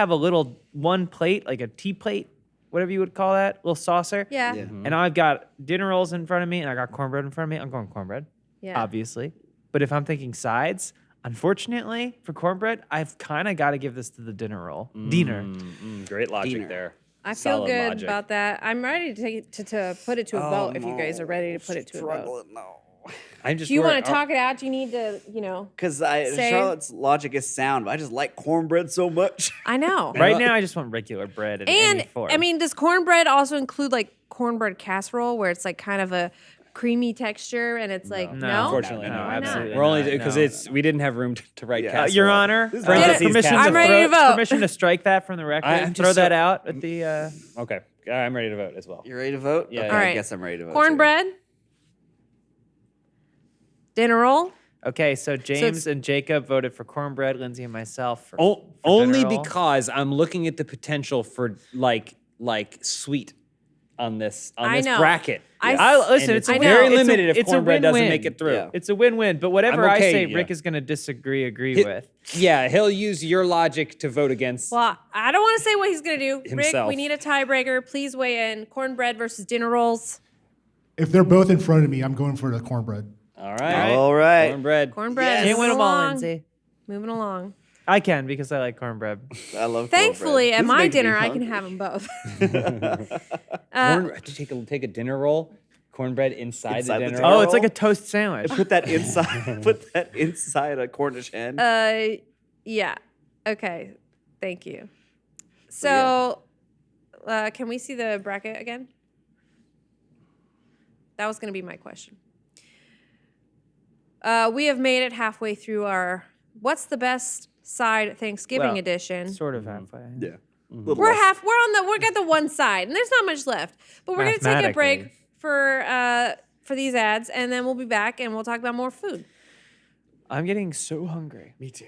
a little one plate, like a tea plate, whatever you would call that, little saucer. Yeah. And I've got dinner rolls in front of me and I got cornbread in front of me, I'm going cornbread. Yeah. Obviously. But if I'm thinking sides, unfortunately, for cornbread, I've kind of got to give this to the dinner roll. Dinner. Great logic Dinner. there. I feel Solid good logic. about that. I'm ready to take it to put it to a vote if you guys are ready to put it to a vote. No. I'm just Do you worried- want to talk it out? Do you need to, Because Say- Charlotte's logic is sound, but I just like cornbread so much. I know. Right now, I just want regular bread in any And form. I mean, does cornbread also include like cornbread casserole where it's like kind of a creamy texture and it's like no? Unfortunately, No, no. Why not? absolutely We're only not. because No. we didn't have room to write Your casserole. Honor, Parentheses permission, casserole. I'm ready to vote. permission to strike that from the record. I'm just Throw that so- out at the. Okay, I'm ready to vote as well. You ready to vote? Yeah, Okay, yeah. All I right. guess I'm ready to vote. too. Cornbread, dinner roll. Okay, so it's- James and Jacob voted for cornbread. Lindsay and myself for. Only dinner roll. because I'm looking at the potential for like sweet on this I know. bracket. Listen, And it's it's a very win- it's a- limited if it's a cornbread doesn't win-win. make it through. Yeah. It's a win-win, but whatever I'm okay, I say, yeah. Rick is going to agree He- with. Yeah, he'll use your logic to vote against. Well, I don't want to say what he's gonna do. Rick, Himself. we need a tiebreaker. Please weigh in. Cornbread versus dinner rolls. If they're both in front of me, I'm going for the cornbread. All right. All right. Cornbread. Cornbread. Can't win moving them all, along. Lindsay. Moving along. I can because I like cornbread. I love Thankfully, cornbread. at This is my making me dinner, I can hungry. have them both. Take a dinner roll, cornbread inside Inside the the dinner dinner roll. Oh, it's like a toast sandwich. Put that inside. Put that inside a Cornish hen. Yeah. Okay. Thank you. So, can we see the bracket again? That was going to be my question. We have made it halfway through our What's the Best Side Thanksgiving Well, edition. Sort of halfway. yeah. Little We're less. we got the one side, and there's not much left. But we're gonna take a break Mathematically. for these ads, and then we'll be back and we'll talk about more food. I'm getting so hungry. Me too.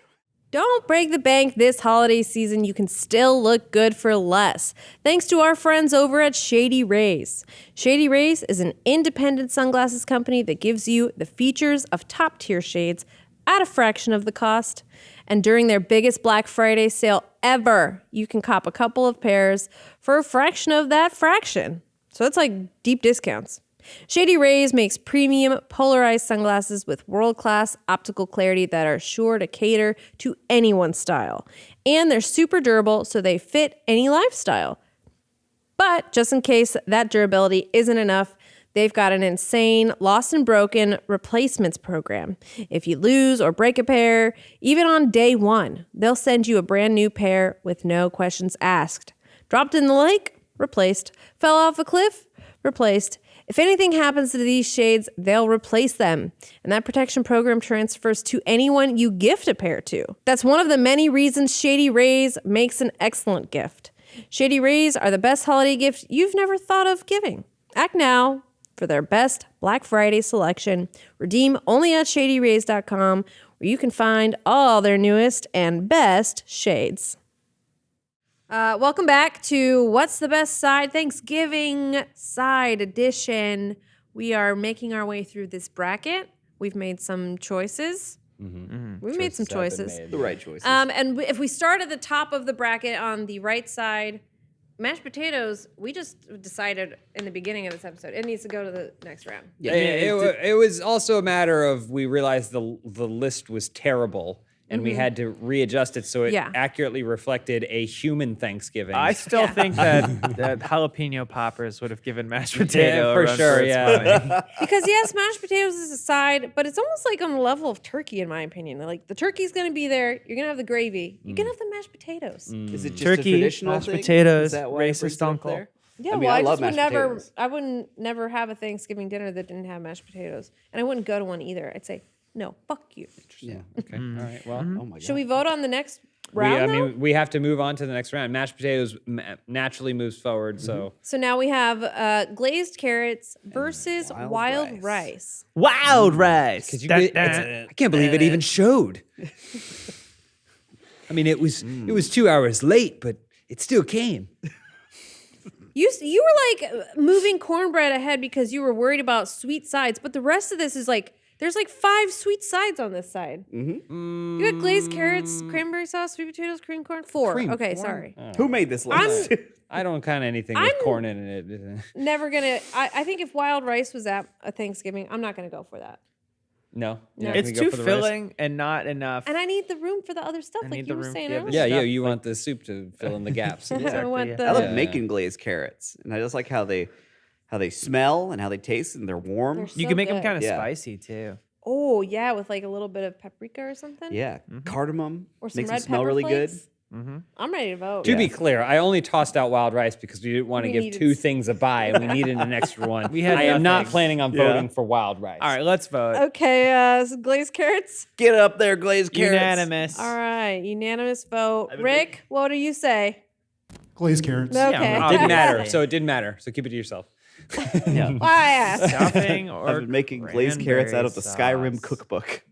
Don't break the bank this holiday season. You can still look good for less. Thanks to our friends over at Shady Rays. Shady Rays is an independent sunglasses company that gives you the features of top-tier shades at a fraction of the cost. And during their biggest Black Friday sale ever, you can cop a couple of pairs for a fraction of that fraction. So it's like deep discounts. Shady Rays makes premium polarized sunglasses with world-class optical clarity that are sure to cater to anyone's style. And they're super durable, so they fit any lifestyle. But just in case that durability isn't enough, they've got an insane lost and broken replacements program. If you lose or break a pair, even on day one, they'll send you a brand new pair with no questions asked. Dropped in the lake? Replaced. Fell off a cliff? Replaced. If anything happens to these shades, they'll replace them. And that protection program transfers to anyone you gift a pair to. That's one of the many reasons Shady Rays makes an excellent gift. Shady Rays are the best holiday gift you've never thought of giving. Act now for their best Black Friday selection. Redeem only at shadyrays.com, where you can find all their newest and best shades. Welcome back to What's the Best Side? Thanksgiving Side Edition. We are making our way through this bracket. We've made some choices. We've made some choices. The right choices. And if we start at the top of the bracket on the right side, mashed potatoes, we just decided in the beginning of this episode, it needs to go to the next round. Yeah, it was also a matter of we realized the list was terrible. And we had to readjust it so it accurately reflected a human Thanksgiving. I still think that jalapeno poppers would have given mashed potato for a run sure. its Yeah, money. Because yes, mashed potatoes is a side, but it's almost like on the level of turkey, in my opinion. Like the turkey's gonna be there, you're gonna have the gravy, you're gonna have the mashed potatoes. Is it just Turkey, a traditional mashed thing? potatoes, Is that why it brings racist it up uncle. there? Yeah, I mean, well, I I love just would mashed never, potatoes. I wouldn't never have a Thanksgiving dinner that didn't have mashed potatoes, and I wouldn't go to one either. I'd say no, fuck you. Yeah. Okay. All right. Well, Oh my god. Should we vote on the next round? we have to move on to the next round. Mashed potatoes naturally moves forward. So So now we have glazed carrots versus wild wild rice. rice. Wild rice. I can't believe it even showed. I mean, it was 2 hours late, but it still came. You were like moving cornbread ahead because you were worried about sweet sides, but the rest of this is like there's like 5 sweet sides on this side. You got glazed carrots, cranberry sauce, sweet potatoes, cream corn. 4. Cream okay, corn? sorry. Who made this list? I don't count anything with corn in it. Never gonna. I think if wild rice was at a Thanksgiving, I'm not gonna go for that. No. You're not It's gonna go too for the rice? filling and not enough. And I need the room for the other stuff, like need you the were room saying for the other earlier. Yeah, stuff, you like- want the soup to fill in the gaps. I want yeah. the- I love Yeah. making glazed carrots, and I just like how they smell and how they taste, and they're warm. They're You so can make them good. kind of Yeah. spicy too. Oh yeah, with like a little bit of paprika or something. Yeah, cardamom Or some makes red them smell pepper really flakes. good. I'm ready to vote. To be clear, I only tossed out wild rice because we didn't want to We give needed 2 things a buy, and we needed an extra one. We had I am not nothing. planning on voting for wild rice. All right, let's vote. Okay, so glazed carrots. Get up there, glazed carrots. Unanimous. All right, unanimous vote. Rick, what do you say? Glazed carrots. Okay. Yeah, Didn't matter. Obviously. So it didn't matter. So keep it to yourself. Yeah. Why I asked. Stuffing or I've been making glazed carrots out of the cranberry Skyrim sauce. cookbook.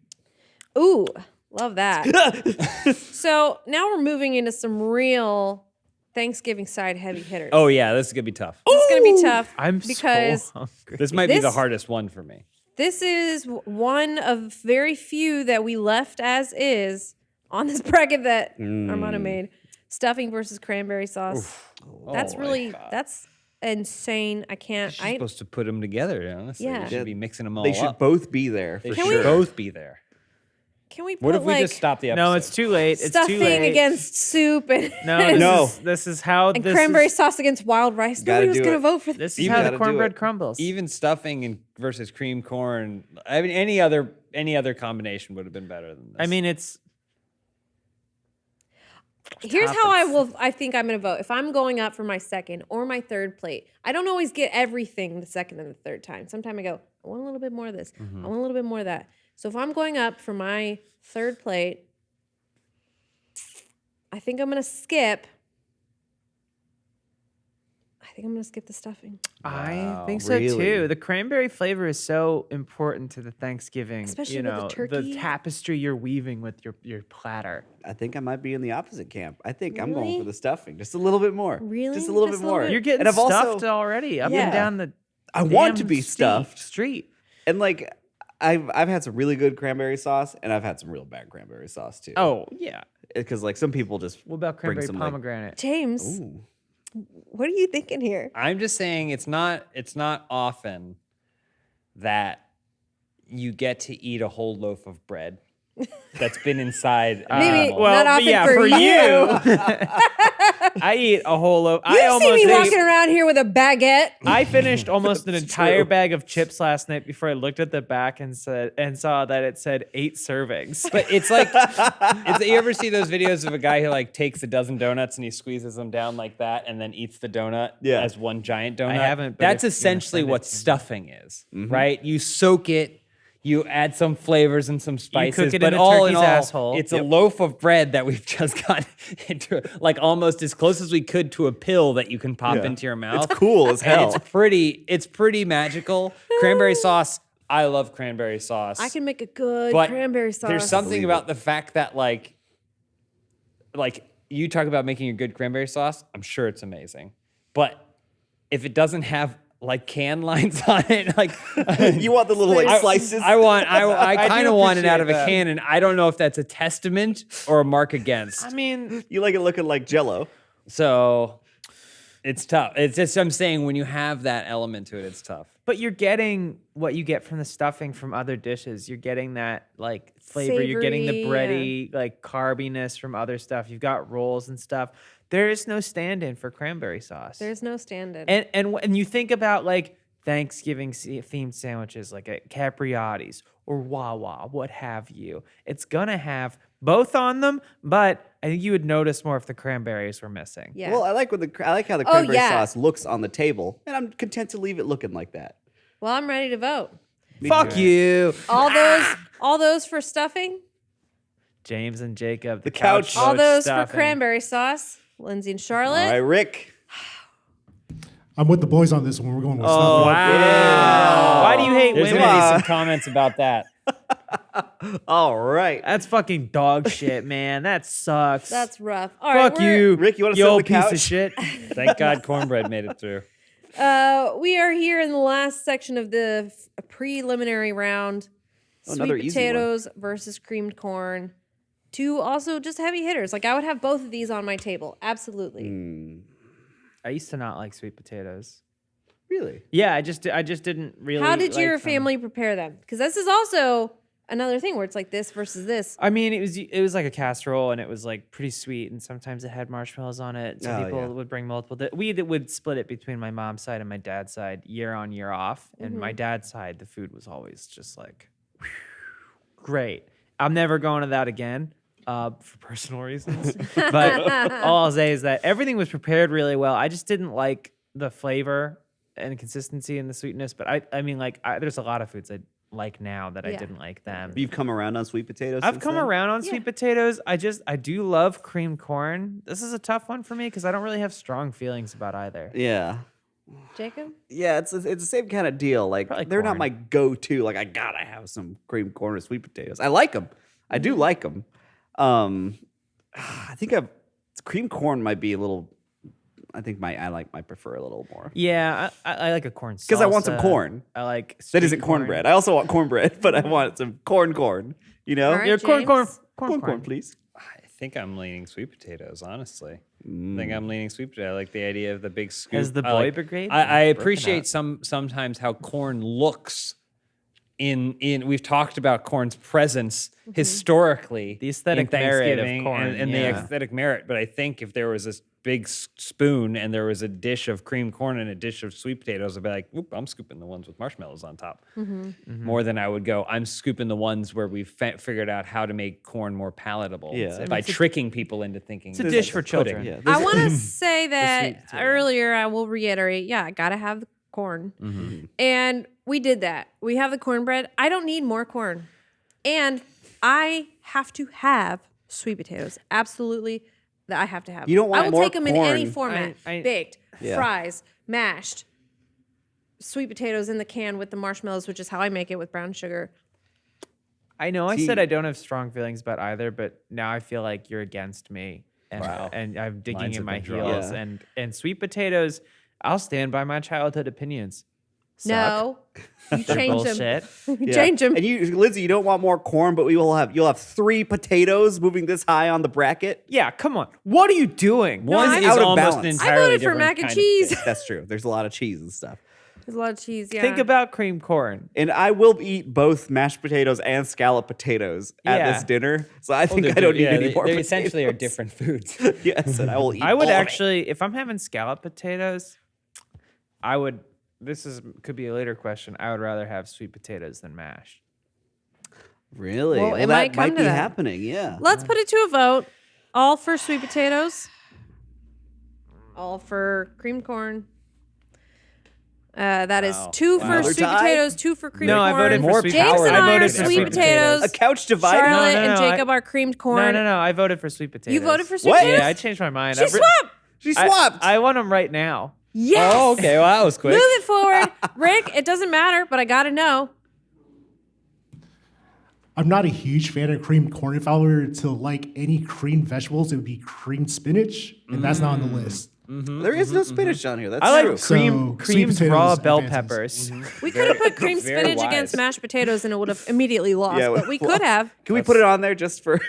Ooh, love that. So now we're moving into some real Thanksgiving side heavy hitters. Oh yeah, this is gonna be tough. This is gonna be tough I'm because so hungry. This might be the This- hardest one for me. this is one of very few that we left as is on this bracket that Armando made. Stuffing versus cranberry sauce. That's Oh my really God. that's insane. I can't. She's supposed to put them together. Honestly, Yeah. we should be mixing them all They should up. both be there for They Can should we- sure. both be there. Can we put What if we like just stop the episode? No, it's too late. It's stuffing too late. against soup and No, this is how and this cranberry is, sauce against wild rice? Gotta Nobody was do gonna it. vote for this. This is Even how gotta the do cornbread it. crumbles. Even stuffing and versus cream corn. I mean, any other combination would have been better than this. I mean, it's Here's how I think I'm gonna vote. If I'm going up for my second or my third plate, I don't always get everything the second and the third time. Sometimes I go, I want a little bit more of this. I want a little bit more of that. So if I'm going up for my third plate, I think I'm gonna skip. I think I'm gonna skip the stuffing, I think so really? too. The cranberry flavor is so important to the Thanksgiving. Especially you with the know, turkey. tapestry you're weaving with your platter. I think I might be in the opposite camp. I think I'm Really? going for the stuffing, just a little bit more. Really? Just a little Just bit a little more. bit? You're getting And I've stuffed also, already up Yeah. and down the. I want to damn be stuffed. Street. And like I've had some really good cranberry sauce, and I've had some real bad cranberry sauce too. Oh yeah. Because like some people just What about bring cranberry some, like- pomegranate? James. Ooh. What are you thinking here? I'm just saying it's not often that you get to eat a whole loaf of bread that's been inside. an Maybe animal. not often yeah, for you. I eat a whole loaf. You I see me almost walking around here with a baguette. I finished almost an entire true. bag of chips last night before I looked at the back and saw that it said 8 servings. But it's like, you ever see those videos of a guy who like takes a dozen donuts and he squeezes them down like that and then eats the donut Yeah. as one giant donut? haven't, but That's if you're gonna essentially send it what to me. stuffing is, right? You soak it, you add some flavors and some spices, it but in a all in turkey's all, asshole. it's a loaf of bread that we've just got into, like almost as close as we could to a pill that you can pop Yeah. into your mouth. It's cool as And hell. it's pretty magical. Cranberry sauce. I love cranberry sauce. I can make a good But cranberry sauce. There's something about the fact that like you talk about making a good cranberry sauce. I'm sure it's amazing. But if it doesn't have like can lines on it, like You want the little like slices? I kind of want it out of a appreciate that. can, and I don't know if that's a testament or a mark against. I mean, You like it looking like Jell-O. So it's tough. It's just I'm saying when you have that element to it, it's tough. but you're getting what you get from the stuffing from other dishes. You're getting that like flavor. You're getting the Savory, bready, like carbiness from other stuff. You've got rolls and stuff. There is no stand-in for cranberry sauce. There's no stand-in. And when you think about like Thanksgiving themed sandwiches like at Capriati's or Wawa, what have you, it's gonna have both on them, but I think you would notice more if the cranberries were missing. yeah. Well, I like how the cranberry yeah. sauce looks on the table, and I'm content to leave it looking like that. Well, I'm ready to vote. Fuck you, All those for stuffing. James and Jacob. The couch. All those stuffing. for cranberry sauce. Lindsay and Charlotte. All right, Rick. I'm with the boys on this one. We're going with Oh stuffing. wow! Why do you hate There's women? gonna be some comments about that. All right. That's fucking dog shit, man. That sucks. That's rough. All right, Fuck you, Rick, you wanna sit on old the piece couch? of shit. Thank God cornbread made it through. We are here in the last section of the preliminary round. Another Sweet easy one. potatoes versus creamed corn. Two also just heavy hitters. Like I would have both of these on my table. Absolutely. I used to not like sweet potatoes. Really? Yeah, I just didn't really. How did your like them. family prepare them? Because this is also another thing where it's like this versus this. I mean, it was like a casserole, and it was like pretty sweet, and sometimes it had marshmallows on it. So Oh, people yeah. would bring multiple. We would split it between my mom's side and my dad's side, year on, year off. And my dad's side, the food was always just like great. I'm never going to that again. For personal reasons, but all I'll say is that everything was prepared really well. I just didn't like the flavor and consistency and the sweetness. But I mean, like, there's a lot of foods I like now that I Yeah. didn't like them. You've come around on sweet potatoes. I've since come then? around on Yeah. sweet potatoes. I do love creamed corn. This is a tough one for me because I don't really have strong feelings about either. Yeah. Jacob? Yeah, it's the same kind of deal. Like Probably they're not corn. my go-to. Like I gotta have some creamed corn or sweet potatoes. I like them. I do like them. I think creamed corn might be a little. I think I prefer a little more. Yeah, I like a corn Because I want some salsa. corn. I like That sweet isn't cornbread. I also want cornbread, but I want some corn. You know, All right, Yeah, corn, James. corn, please. I think I'm leaning sweet potatoes, honestly. I think I'm leaning sweet potato. I like the idea of the big scoop. Has the I boy like- brigade I broken appreciate up? sometimes how corn looks in we've talked about corn's presence historically. The aesthetic in merit of Thanksgiving corn, and the yeah. aesthetic merit. But I think if there was this big spoon and there was a dish of creamed corn and a dish of sweet potatoes, I'd be like, oop, I'm scooping the ones with marshmallows on top. More than I would go, I'm scooping the ones where we've figured out how to make corn more palatable Yeah. by tricking people into thinking It's a dish for children. Yeah, I want to say that sweet potato. earlier, I will reiterate, yeah, I got to have the corn. And we did that. We have the cornbread. I don't need more corn. And I have to have sweet potatoes. Absolutely. That I have to have. You don't want I will more take them in any corn. format. I- Baked, Yeah. fries, mashed, sweet potatoes in the can with the marshmallows, which is how I make it with brown sugar. I know I See- said I don't have strong feelings about either, but now I feel like you're against me. And, Wow. and I'm digging Lines in have my been drawn. heels. Yeah. And sweet potatoes, I'll stand by my childhood opinions. Suck. No, you They're change them. bullshit. You Yeah. change them. And Lindsay, you don't want more corn, but you'll have 3 potatoes moving this high on the bracket. Yeah, come on. What are you doing? One I- is out of almost balance. an I entirely voted for different mac and kind of cheese. cake. That's true. There's a lot of cheese and stuff. There's a lot of cheese. Yeah. Think about cream corn. And I will eat both mashed potatoes and scallop potatoes at Yeah. this dinner. So I think Well, I don't need yeah, any they- more They potatoes. essentially are different foods. Yes, and I will eat I would all of it. actually, if I'm having scallop potatoes, could be a later question. I would rather have sweet potatoes than mashed. Really? Well, it that might come to be that. happening, yeah. Let's put it to a vote. All for sweet potatoes. All for creamed corn. That is 2 for Another sweet tie? potatoes, 2 for creamed No, I corn. voted More for sweet James potatoes. and power I to are sweet sweet potatoes. A couch divided? Charlotte No, and no, Jacob are creamed corn. No. I voted for sweet potatoes. You voted for sweet What? potatoes? Yeah, I changed my mind. She swapped. She swapped. I want them right now. Yes. Oh, okay. Well, that was quick. Move it forward. Rick, it doesn't matter, but I got to know. I'm not a huge fan of creamed corn. If I were to like any creamed vegetables, it would be creamed spinach, and that's not on the list. There is no spinach on here. That's I true. like So, creamed sweet raw potatoes bell advances. peppers. We could have put cream very spinach wise. against mashed potatoes and it would have immediately lost, Yeah, but we well, could have. Can we put it on there just for?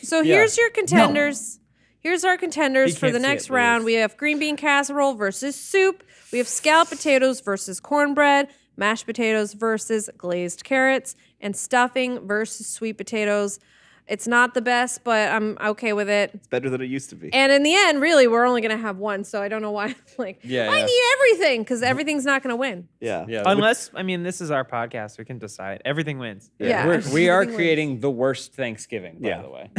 So here's your contenders. Here's our contenders You for the can't see next it, but round. it's- We have green bean casserole versus soup. We have scalloped potatoes versus cornbread, mashed potatoes versus glazed carrots, and stuffing versus sweet potatoes. It's not the best, but I'm okay with it. It's better than it used to be. And in the end, really, we're only going to have one, so I don't know why. I'm like, Yeah, I yeah. need everything because everything's not going to win. Yeah. Yeah. Unless, I mean, this is our podcast. We can decide. Everything wins. Yeah. We are Everything wins. creating the worst Thanksgiving, by Yeah. the way.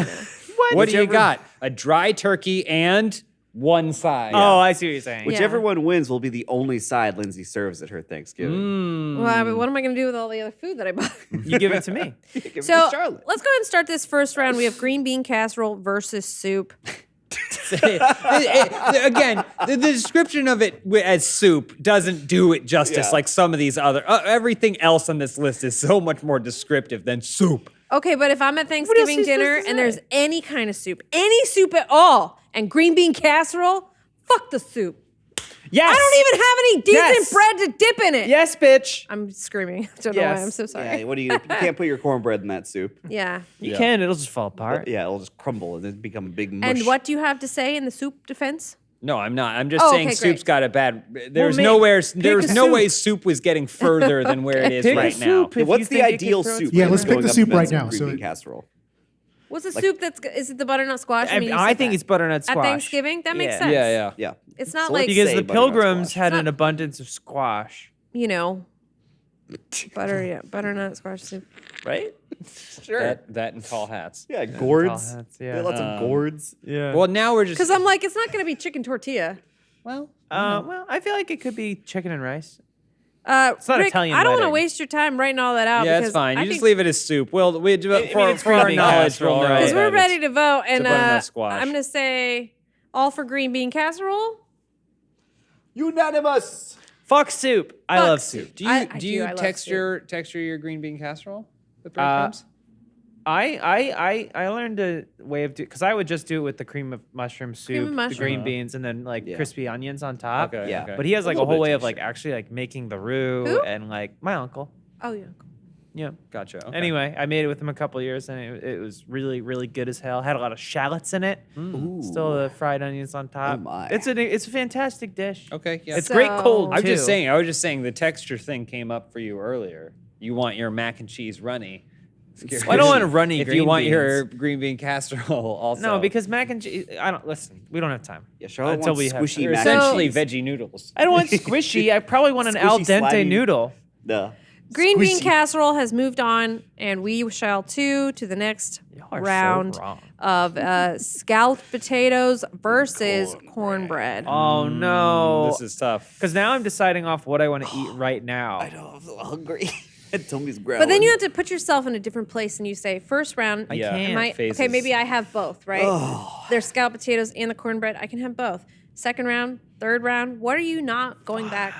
What do you got? A dry turkey and one side. Oh, I see what you're saying. Whichever Yeah. one wins will be the only side Lindsay serves at her Thanksgiving. Well, but what am I going to do with all the other food that I bought? You give it to me. Give it to So Charlotte. let's go ahead and start this first round. We have green bean casserole versus soup. Again, the description of it as soup doesn't do it justice Yeah. like some of these other. Everything else on this list is so much more descriptive than soup. Okay, but if I'm at Thanksgiving are you dinner supposed to and say? there's any kind of soup, any soup at all, and green bean casserole, fuck the soup. Yes. I don't even have any decent Yes. bread to dip in it. Yes, bitch. I'm screaming. I don't know why. Yes. I'm so sorry. Yeah, what do you can't put your cornbread in that soup. Yeah. You can. It'll just fall apart. Yeah, it'll just crumble and then become a big mush. And what do you have to say in the soup defense? No, I'm not. I'm just Oh, saying okay, soup's great. got a bad. There's make- nowhere. pick There's a no soup. way soup was getting further than where it is Pick a right now. soup. Yeah, if what's you the think it ideal can throw soup? its Yeah, weight let's around. pick going the up soup against right a now. green So bean it- casserole. What's the soup that's, is it the butternut squash? I, mean, you I said think that. it's butternut squash. At Thanksgiving? That makes Yeah. sense. Yeah, yeah. Yeah. It's not So like, let's Because say the butternut pilgrims squash. had an abundance of squash, you know, butternut squash soup. right? That and tall hats. Yeah, gourds. hats, Yeah, yeah. lots of gourds. Yeah. Well, now we're just. Because I'm like, it's not going to be chicken tortilla. well, well, I feel like it could be chicken and rice. It's not Rick, Italian I don't want to wedding. waste your time writing all that out. yeah, because it's fine. I You just think- leave it as soup. Well, we do it I for, mean, it's for our green bean knowledge. casserole, We'll know right? Because we're that ready it's- to vote, and a butternut squash. I'm going to say all for green bean casserole. Unanimous. Fuck soup. I Fuck love soup. soup. Do you I do do, you I love texture your green bean casserole with breadcrumbs? I learned a way of doing because I would just do it with the cream of mushroom soup, of the mushroom. green beans, and then like Yeah. crispy onions on top. Okay. Yeah. okay. But he has like a little whole bit way of of like texture. actually like making the roux Who? and like my uncle. Oh, yeah. Yeah. Gotcha. Okay. Anyway, I made it with him a couple years and it was really really good as hell. Had a lot of shallots in it. Ooh. Still the fried onions on top. my. It's a fantastic dish. Okay. Yeah. It's great cold So- too. I was just saying the texture thing came up for you earlier. You want your mac and cheese runny. I don't want runny If green you want beans. your green bean casserole also. No, because mac and cheese. I don't listen. We don't have time. Yeah, Charlotte Until wants we have squishy time. mac essentially and cheese. veggie noodles. I don't want squishy. I probably want an al Squishy, dente slimy. noodle. Duh. Green bean Squishy. casserole has moved on, and we shall to the next Y'all are so round wrong. of scalloped potatoes versus cornbread. Oh no! This is tough. Because now I'm deciding off what I want to eat right now. I know, I'm so hungry. Tommy's growling. But then you have to put yourself in a different place, and you say, first round, I Yeah. can't. am I- phases. okay, maybe I have both, right? There's scalloped potatoes and the cornbread. I can have both. Second round, third round. What are you not going back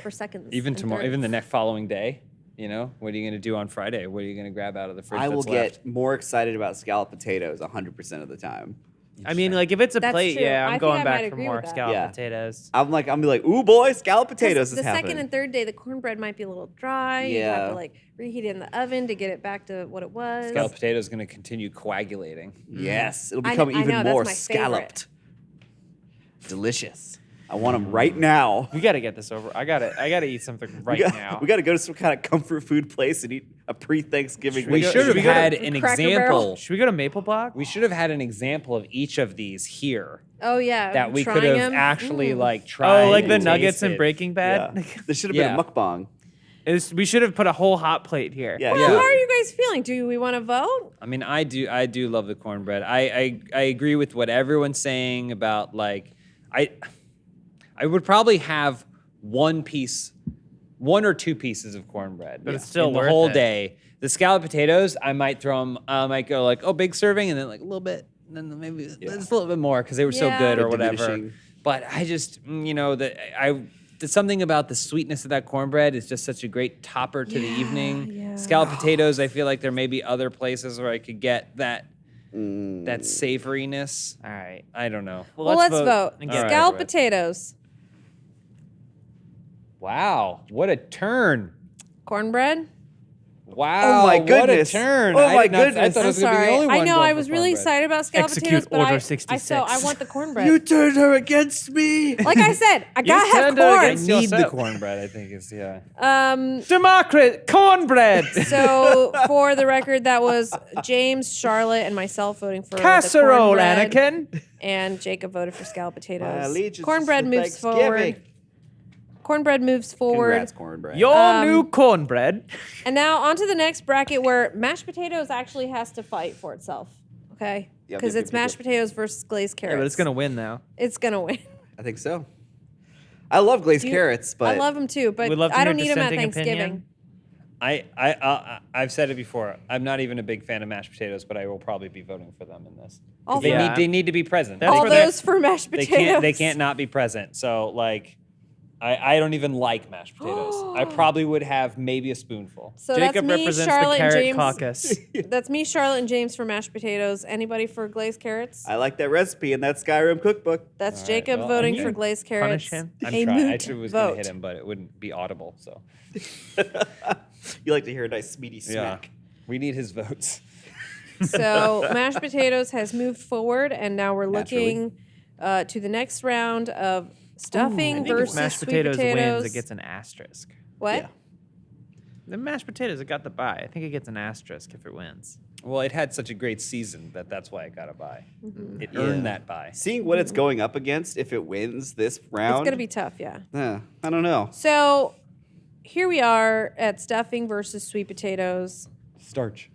for seconds? Even and tomorrow, thirds? even the next following day. You know, what are you going to do on Friday? What are you going to grab out of the fridge? I will that's left? get more excited about scalloped potatoes 100% of the time. I mean, like if it's a That's plate, true. yeah, I I'm think going I might back for agree more with that. scalloped Yeah. potatoes. I'll be like, ooh boy, scalloped potatoes the is happening. second and third day, the cornbread might be a little dry. You have Yeah. to like reheat it in the oven to get it back to what it was. Scalloped potato is going to continue coagulating. Yes, it'll I become kn- I even know, that's more my favorite. scalloped. Delicious. I want them right now. We got to get this over. I got to eat something right now. We got to go to some kind of comfort food place and eat a pre-Thanksgiving. We go- should have we go to had an Cracker Barrel? example. Should we go to Maple Block? We should have had an example of each of these here Oh yeah, that we could trying have 'em. actually Mm. like tried. Oh, like the and nuggets in tasted. Breaking Yeah. Bad. There should have Yeah. been a mukbang. We should have put a whole hot plate here. Yeah, Well, yeah. how are you guys feeling? Do we want to vote? I mean, I do love the cornbread. I agree with what everyone's saying about like I would probably have one or two pieces of cornbread, But it's still in the worth whole it. day. The scalloped potatoes, I might throw them. I might go like, oh, big serving, and then like a little bit, and then maybe just a little bit more because they were so Yeah. good or Bit whatever. diminishing. But I just, that something about the sweetness of that cornbread is just such a great topper to the evening. yeah. Scalloped potatoes, I feel like there may be other places where I could get that savoriness. All right. I don't know. Well, let's vote. and All right. Scalloped potatoes, Wow, what a turn! cornbread. Wow, my what goodness. a turn! Oh my I thought goodness. it I'm was gonna be the sorry. only one I know. going I for was really cornbread. excited about scalloped Execute potatoes, but Order I 66. want the cornbread. You turned her against me. Like I said, I gotta have Turned it corn. against Need yourself. the cornbread. I think is cornbread. So, for the record, that was James, Charlotte, and myself voting for Casserole, the cornbread, Anakin. and Jacob voted for scalloped My potatoes. allegiance Cornbread is to moves Thanksgiving. forward. Cornbread moves forward. Congrats, cornbread. Your new cornbread. And now on to the next bracket where mashed potatoes actually has to fight for itself. Okay? Yep, Because yep, it's yep, mashed potatoes versus glazed carrots. Yeah, but it's gonna win now. It's gonna win. I think so. I love glazed carrots, but I love them too, but We'd love to I don't hear need them at dissenting Thanksgiving. opinion. I've said it before. I'm not even a big fan of mashed potatoes, but I will probably be voting for them in this. 'Cause All They, for- need, they need to be present. That's All for their- those for mashed They potatoes. can't not be present. So like, I don't even like mashed potatoes. I probably would have maybe a spoonful. So Jacob that's me, represents Charlotte, the carrot and James. caucus. That's me, Charlotte, and James for mashed potatoes. Anybody for glazed carrots? I like that recipe in that Skyrim cookbook. That's All right, Jacob well, voting okay. for glazed Punish carrots. him. I'm A trying. I moot was going to vote. hit him, but it wouldn't be audible. So You like to hear a nice meaty yeah, smack. we need his votes. So mashed potatoes has moved forward, and now we're Naturally. looking to the next round of stuffing If versus mashed sweet potatoes potatoes. wins, it gets an asterisk. What? Yeah. The mashed potatoes, it got the bye. I think it gets an asterisk if it wins. Well, it had such a great season that's why it got a bye. Mm-hmm. It Yeah. earned that bye. Seeing what it's going up against, if it wins this round, It's gonna be tough, yeah. I don't know. So here we are at stuffing versus sweet potatoes. Starch.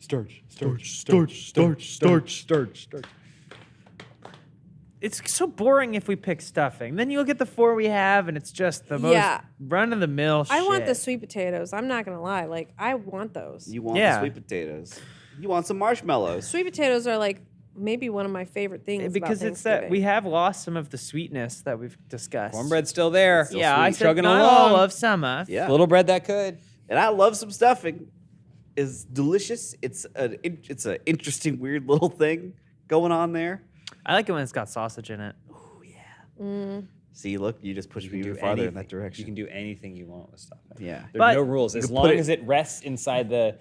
It's so boring if we pick stuffing. Then you look at the four we have, and it's just the most Yeah. run-of-the-mill shit. I want the sweet potatoes. I'm not gonna lie. Like I want those. You want Yeah. the sweet potatoes. You want some marshmallows. Sweet potatoes are like maybe one of my favorite things because about it's that Thanksgiving. we have lost some of the sweetness that we've discussed. Cornbread's still there. Yeah, I said chugging not along. all of summer. Yeah. Little bread that could. And I love some stuffing. It's delicious. It's an interesting, weird little thing going on there. I like it when it's got sausage in it. See, look, you just pushed me Do even farther in anything. that direction. You can do anything you want with stuffing. Yeah. There's But- no rules as can long put it- as it rests inside the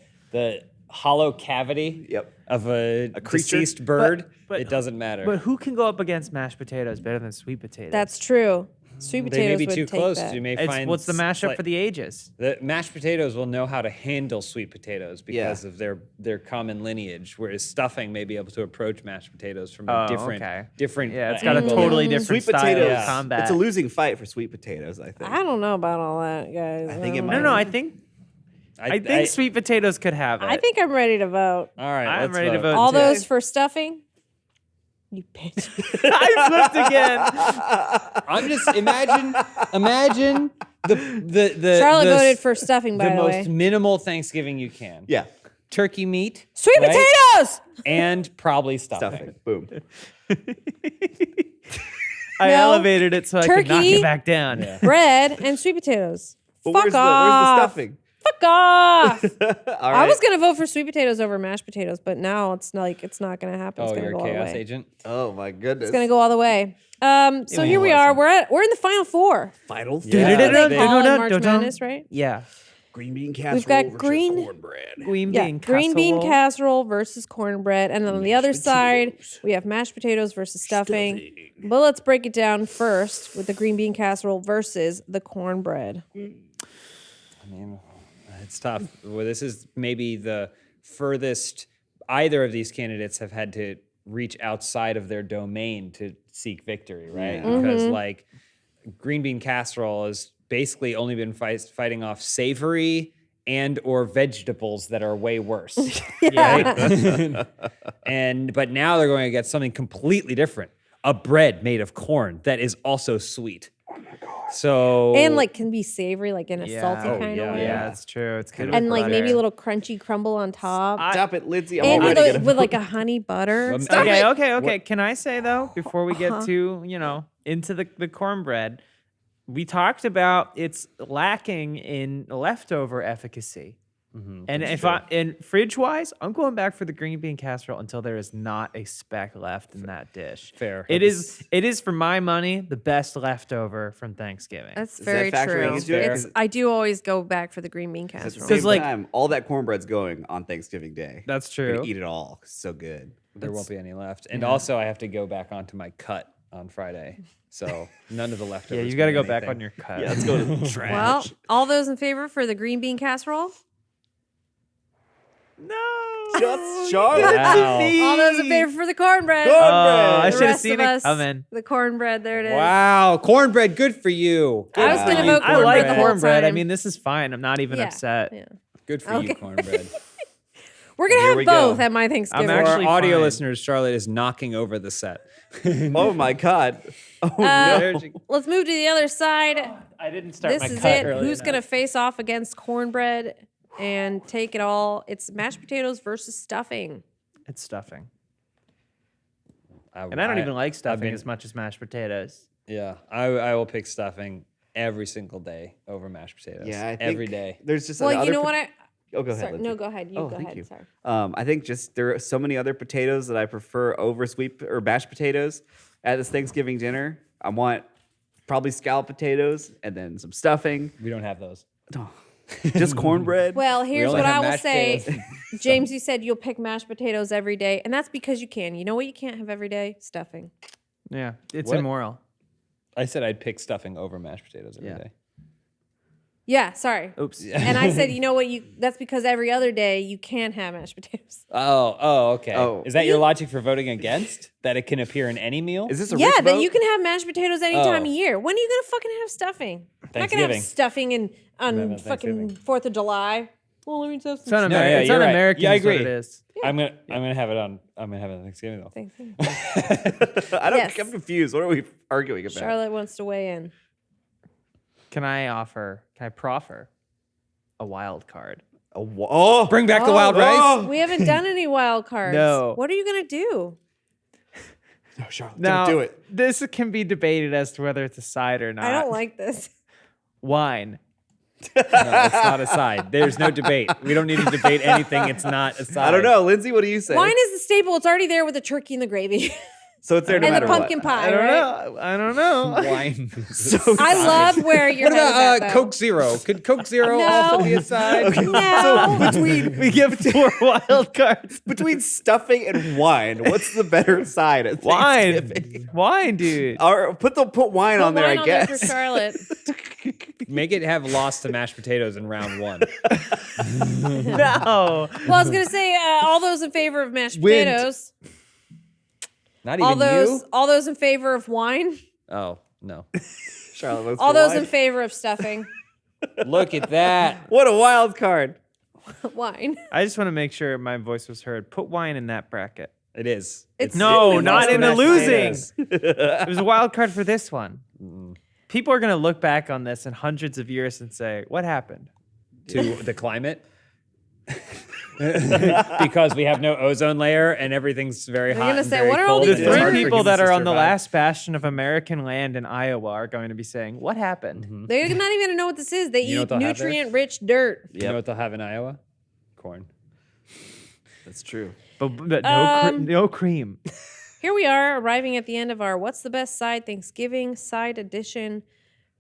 hollow cavity Yep. of a creature. deceased bird. but- it doesn't matter. But who can go up against mashed potatoes better than sweet potatoes? That's true. Sweet they potatoes may be would too take close. that. You may It's, find what's the mashup slight- for the ages? The mashed potatoes will know how to handle sweet potatoes because Yeah. of their common lineage, whereas stuffing may be able to approach mashed potatoes from Oh, a different okay. different. Yeah, it's got a angle. totally different Sweet style potatoes. of combat. It's a losing fight for sweet potatoes, I think. I don't know about all that, guys. I think it don't might no, know. I think sweet potatoes could have it. I think I'm ready to vote. All right, I'm let's ready to vote. All too. those for stuffing? You bitch. I flipped again. I'm just imagine the Charlotte the, voted for stuffing, by the the most way. minimal Thanksgiving you can. Yeah. Turkey meat, Sweet right? potatoes! and probably stuffing. Stuffing. Boom. I No. elevated it so I could knock Turkey. it back down. Bread and sweet potatoes. But Fuck where's off. the stuffing? Fuck off. All right. I was gonna vote for sweet potatoes over mashed potatoes, but now it's not gonna happen. It's Oh, gonna you're go a all the chaos way. agent. Oh my goodness. It's gonna go all the way. So here we are. We're in the final four. Final. Yeah. That's what they call it in Dun-dun-dun-dun-dun. March Madness, right? Yeah. Green bean casserole. We've got versus green- cornbread. Green Yeah, bean green bean casserole. casserole versus cornbread, and then on the other side we have mashed potatoes versus stuffing. But let's break it down first with the green bean casserole versus the cornbread. I mean, it's tough. Well, this is maybe the furthest either of these candidates have had to reach outside of their domain to seek victory, right? Yeah. Because like green bean casserole has basically only been fighting off savory and or vegetables that are way worse. Right? But now they're going to get something completely different. A bread made of corn that is also sweet. So And like can be savory, like in a Yeah. salty Oh, kind yeah, of way. Yeah, that's true. It's good. And with like maybe butter. a little crunchy crumble on top. Stop it, Lindsay. I'm and already gonna with like a honey butter. Okay, okay. Can I say though, before we get to into the cornbread, we talked about it's lacking in leftover efficacy. And fridge wise, I'm going back for the green bean casserole until there is not a speck left in that dish. Fair. It is for my money the best leftover from Thanksgiving. That's that very factoring true. into it? I do always go back for the green bean At the casserole. same like- time, all that cornbread's going on Thanksgiving Day. That's You're true. gonna eat it all. 'Cause it's so good. There won't be any left. And also, I have to go back onto my cut on Friday. So none of the leftovers. Yeah, you got to mean go back anything. on your cut. Yeah, let's go to the trash. Well, all those in favor for the green bean casserole? No. Just Charlotte. Wow. All those in favor for the cornbread? I The should have rest seen of it us, coming. The cornbread, there it is. Wow, cornbread, good for you. Good I was for gonna you, vote I cornbread like the whole cornbread. I time. mean, this is fine. I'm not even Yeah, upset. yeah. Good for Okay. you, cornbread. We're going to Here have we go. both at my Thanksgiving. I'm For actually our audio fine. listeners, Charlotte is knocking over the set. Oh my God. Oh no. Let's move to the other side. I didn't start This my is cut it. early Who's enough. going to face off against cornbread and take it all? It's mashed potatoes versus stuffing. It's stuffing. And I don't even like stuffing been- as much as mashed potatoes. Yeah, I will pick stuffing every single day over mashed potatoes. Yeah, I think every day. There's just Well, you another know what? Oh, go ahead. Sorry, Lindsay. no, go ahead. You Oh, go thank ahead. you. Sorry. I think just there are so many other potatoes that I prefer over sweet or mashed potatoes at this Thanksgiving dinner. I want probably scalloped potatoes and then some stuffing. We don't have those. Just cornbread. Well, here's only what have I will mashed say. potatoes. James, you said you'll pick mashed potatoes every day, and that's because you can. You know what you can't have every day? Stuffing. Yeah, it's What? immoral. I said I'd pick stuffing over mashed potatoes every day. Yeah, sorry. Oops. And I said, you know what? That's because every other day you can have mashed potatoes. Oh, okay. Oh. Is that your logic for voting against? That it can appear in any meal? Is this a Yeah, Rick that vote? you can have mashed potatoes any time Oh. of year. When are you gonna fucking have stuffing? I'm not gonna Thanksgiving. have stuffing on Never fucking Thanksgiving. 4th of July. Well, let me have It's some un- No, yeah, it's you're right. un-American. Yeah, I is what agree. it is. I'm gonna have it on Thanksgiving though. Thanksgiving. I don't. Yes. I'm confused. What are we arguing about? Charlotte wants to weigh in. Can I proffer a wild card? Oh, Bring back the Oh. wild rice. We haven't done any wild cards. No. What are you gonna do? no, Charlotte, Now, don't do it. This can be debated as to whether it's a side or not. I don't like this. wine. No, it's not a side. There's no debate. We don't need to debate anything. It's not a side. I don't know, Lindsay. What do you say? Wine is the staple. It's already there with the turkey and the gravy So it's there no and the matter pumpkin what. pie. I don't right? know. I don't know. Wine. I love where your What head is at, about though. Coke Zero? Could Coke Zero No. also be a side? No. Between We give 4 wild cards. between stuffing and wine, what's the better side? At Thanksgiving? Wine, dude. Or put wine Put on there, wine I on there guess. for Charlotte. Make it have lost to mashed potatoes in round 1. No. Well, I was gonna say all those in favor of mashed Wind. potatoes. Not even you? All those in favor of wine. Oh, no. Charlotte votes All for those wine. in favor of stuffing. Look at that. What a wild card! Wine. I just want to make sure my voice was heard. Put wine in that bracket. It is. It's No, it's not also in the mashed losing. potatoes. It was a wild card for this one. People are going to look back on this in hundreds of years and say, what happened? To the climate. Because we have no ozone layer and everything's very They're hot. gonna and say, very what are all cold The these and it's hard three for people humans that to are on the survive. last bastion of American land in Iowa are going to be saying, what happened? They're not even gonna know what this is. They You know eat what they'll have there? nutrient-rich dirt. You know what they'll have in Iowa? Corn. That's true. But no cream. Here we are, arriving at the end of our What's the Best Side Thanksgiving side edition.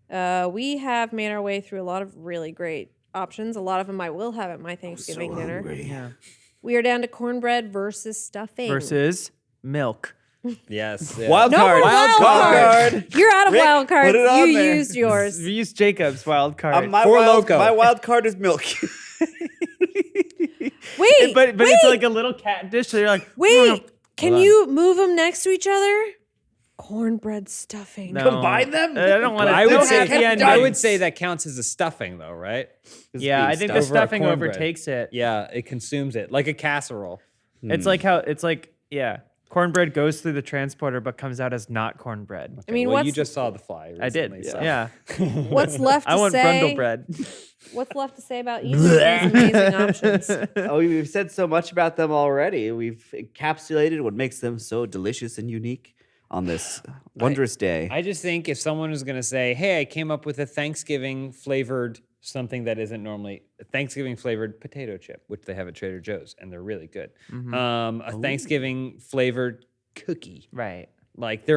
We have made our way through a lot of really great options. A lot of them I will have at my Thanksgiving dinner. Yeah. We are down to cornbread versus stuffing. Versus milk. Yes. yeah. Wild No card. more wild card. card. You're out of Rick, wild cards. put it on You there. used yours. We used Jacob's wild card. My Four wild, Loko. my wild card is milk. Wait, but wait, it's like a little cat dish. So you're like, wait. Can Hold on. you move them next to each other? Cornbread stuffing. no. Combine them? I don't want to. I would don't say have the ending. I would say that counts as a stuffing though, right? Yeah, I think the Over a stuffing cornbread. overtakes it. Yeah, it consumes it like a casserole. It's like how cornbread goes through the transporter but comes out as not cornbread. I mean, well, what's you just saw The Fly. I did. recently, so. Yeah. what's left to I want say? brundle bread. What's left to say about either of these amazing options? Oh, we've said so much about them already. We've encapsulated what makes them so delicious and unique. on this wondrous day. I just think if someone was going to say, hey, I came up with a Thanksgiving flavored something that isn't normally a Thanksgiving flavored potato chip, which they have at Trader Joe's, and they're really good. A Thanksgiving flavored cookie. Right. Like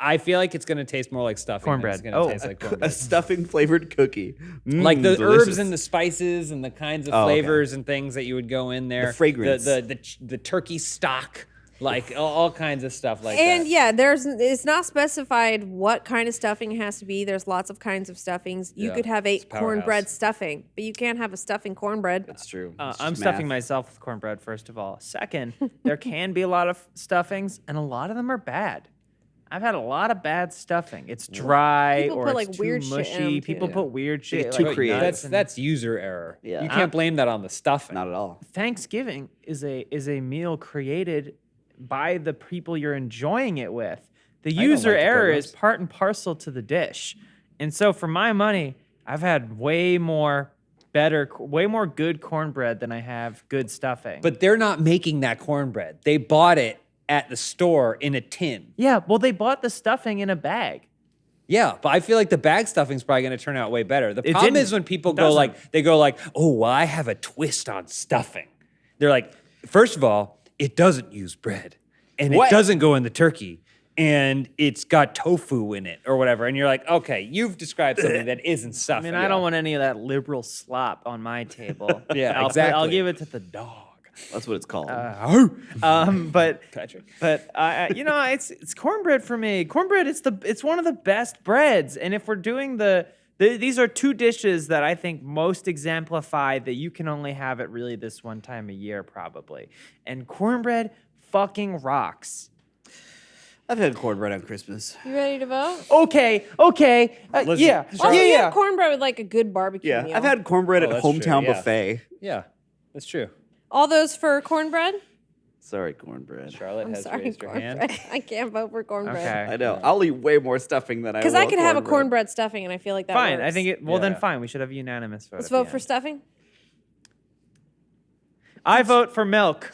I feel like it's going to taste more like stuffing. Cornbread. It's going to taste like A cornbread. stuffing flavored cookie. Like the delicious. herbs and the spices and the kinds of Oh, okay. flavors and things that you would go in there. The fragrance. The turkey stock, like all kinds of stuff like And that. yeah, it's not specified what kind of stuffing it has to be. There's lots of kinds of stuffings. You Yeah, could have a it's a powerhouse. cornbread stuffing, but you can't have a stuffing cornbread. That's true. I'm It's just stuffing math. myself with cornbread, first of all. Second, there can be a lot of stuffings, and a lot of them are bad. I've had a lot of bad stuffing. It's dry People or put, it's like, too weird shit in mushy. them, People too. put weird shit. too like creative. nuts That's user error. Yeah. You can't blame that on the stuffing. Not at all. Thanksgiving is a meal created by the people you're enjoying it with. The don't user like the error programs. is part and parcel to the dish. And so for my money, I've had way more good cornbread than I have good stuffing. But they're not making that cornbread. They bought it at the store in a tin. yeah, well, they bought the stuffing in a bag. Yeah, but I feel like the bag stuffing is probably going to turn out way better. The It problem didn't. is when people It go doesn't. like, oh, well, I have a twist on stuffing. They're like, first of all, it doesn't use bread, and What? it doesn't go in the turkey, and it's got tofu in it or whatever. And you're like, okay, you've described something that isn't I stuffing. mean, I don't want any of that liberal slop on my table. Yeah, I'll exactly. give it to the dog. That's what it's called. But Patrick. it's cornbread for me. Cornbread, it's one of the best breads. And if we're doing these are two dishes that I think most exemplify that you can only have it really this one time a year, probably. And cornbread fucking rocks. I've had cornbread on Christmas. You ready to vote? Okay. Listen, Yeah. Also, you Yeah. have cornbread with like a good barbecue Yeah, meal. I've had cornbread Oh, at that's true, Hometown yeah. Buffet. Yeah, that's true. All those for cornbread? Sorry, cornbread. Charlotte I'm has sorry, raised her hand. cornbread. I can't vote for cornbread. Okay. I know. I'll eat way more stuffing than I will Because I could have a cornbread. cornbread stuffing, and I feel like that Fine. works. I think it. Well, Yeah, then yeah. fine. We should have a unanimous vote. Let's at the vote for end. stuffing. I vote for milk.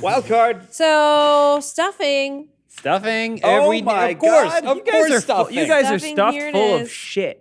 Wild card. So stuffing. Stuffing. Oh every my of course, God, of You guys course, are stuffing. you guys are Stuffing, stuffed here it full is. of shit.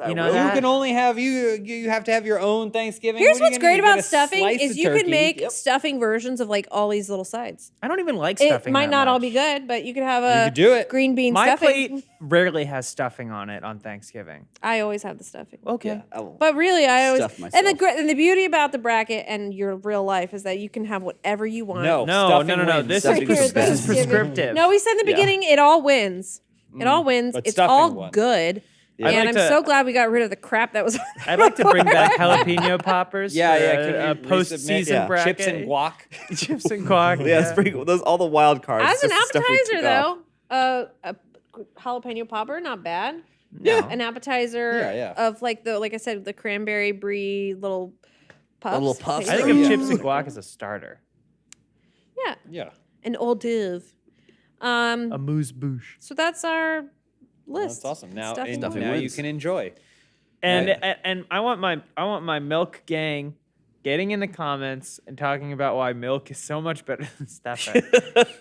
You know will. that? You can only have you have to have your own Thanksgiving. Here's What are you what's gonna great do? Get about a stuffing slice is of you can turkey? make stuffing versions of like all these little sides. I don't even like It stuffing. might that not all much. be good, but you could have a could do it. green bean My stuffing. plate rarely has stuffing on it on Thanksgiving. I always have the stuffing. Okay. Yeah, I will. But really, I always Stuff and myself. the beauty about the bracket and your real life is that you can have whatever you want. No, No. stuffing This wins. Stuffing is is the best. prescriptive. No, we said in the Yeah. beginning it all wins. It all wins. but It's stuffing all won. good. Yeah. I'd And like I'm to- so glad we got rid of the crap that was. I'd like to bring back jalapeno poppers. Yeah, for yeah. a Can we postseason resubmit? Yeah. bracket. Chips and guac. Chips and guac. Yeah, sprinkle those all the wild cards. As an just the stuff we appetizer, took off. though, a jalapeno popper, not bad. Yeah. An appetizer Yeah, yeah. of like I said, the cranberry brie little puffs. little puffs. I think Yeah. of chips and guac as a starter. Yeah, Yeah. an hors d'oeuvre. A moose bouche. So that's our list. That's awesome. Now, Stuffing Stuffing now you wins. can enjoy. And Right. and I want my milk gang getting in the comments and talking about why milk is so much better than stuffing.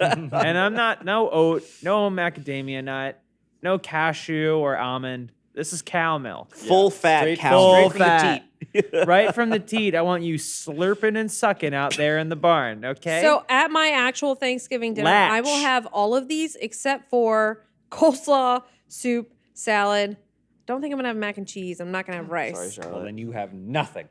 And I'm not no oat, no macadamia nut, no cashew or almond. This is cow milk. Full fat Straight- cow. Full straight from the fat. teat. Right from the teat. I want you slurping and sucking out there in the barn, okay? So at my actual Thanksgiving dinner, I will Latch. have all of these except for coleslaw, soup, salad. Don't think I'm gonna have mac and cheese. I'm not gonna have rice. Sorry, Well, Charlotte. then you have nothing.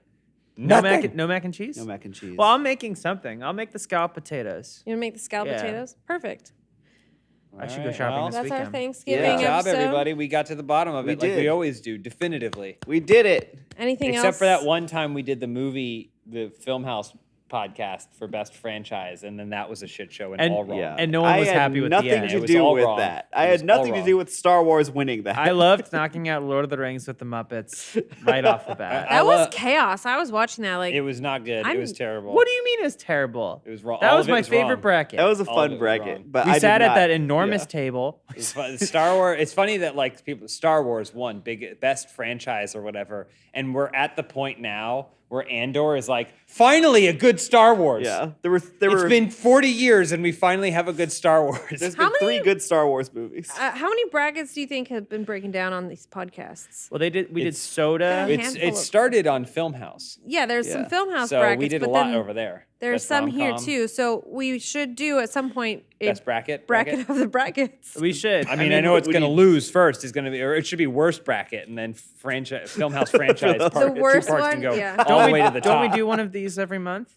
no Nothing. mac and cheese? No mac and cheese. Well, I'm making something. I'll make the scalloped potatoes. You gonna make the scalloped Yeah. potatoes? Perfect. I should go Alright, shopping well, this That's our weekend. Thanksgiving Good job, episode. everybody. We got to the bottom of We it like we did. always do, definitively. We did it. Anything Except else? for that one time we did the Funhaus podcast for best franchise, and then that was a shit show and And- all wrong. Yeah. And no one was I had happy with the nothing end. to It was do all with wrong. that. It I was had all nothing to wrong. do with Star Wars winning that. I loved knocking out Lord of the Rings with the Muppets right off the bat. that was love- chaos. I was watching that like It was not good. I'm- it was terrible. What do you mean it's terrible? It was wrong. That All was of it my was favorite wrong. bracket. that was a All of fun it was bracket. wrong. But we I did sat at not- that enormous yeah. table. It's fun. Star Wars. It's funny that like people, Star Wars won best franchise or whatever, and we're at the point now where Andor is like, finally a good Star Wars. Yeah, It's been 40 years and we finally have a good Star Wars. There's How been 3 many- good Star Wars movies. How many brackets do you think have been breaking down on these podcasts? Well, we did It's- soda. It's- It handful of- started on Filmhouse. Yeah, there's some Yeah. Filmhouse So brackets, we did a but lot then over there. there's Best some here rom-com, too. So we should do at some point a Best bracket. bracket of the brackets. We should. I mean, I know it's going to lose first. It's going to be, or it should be worst bracket, and then Filmhouse franchise part. The worst 2 parts one? can go Yeah. all the way to the top. Don't we do one of these every month?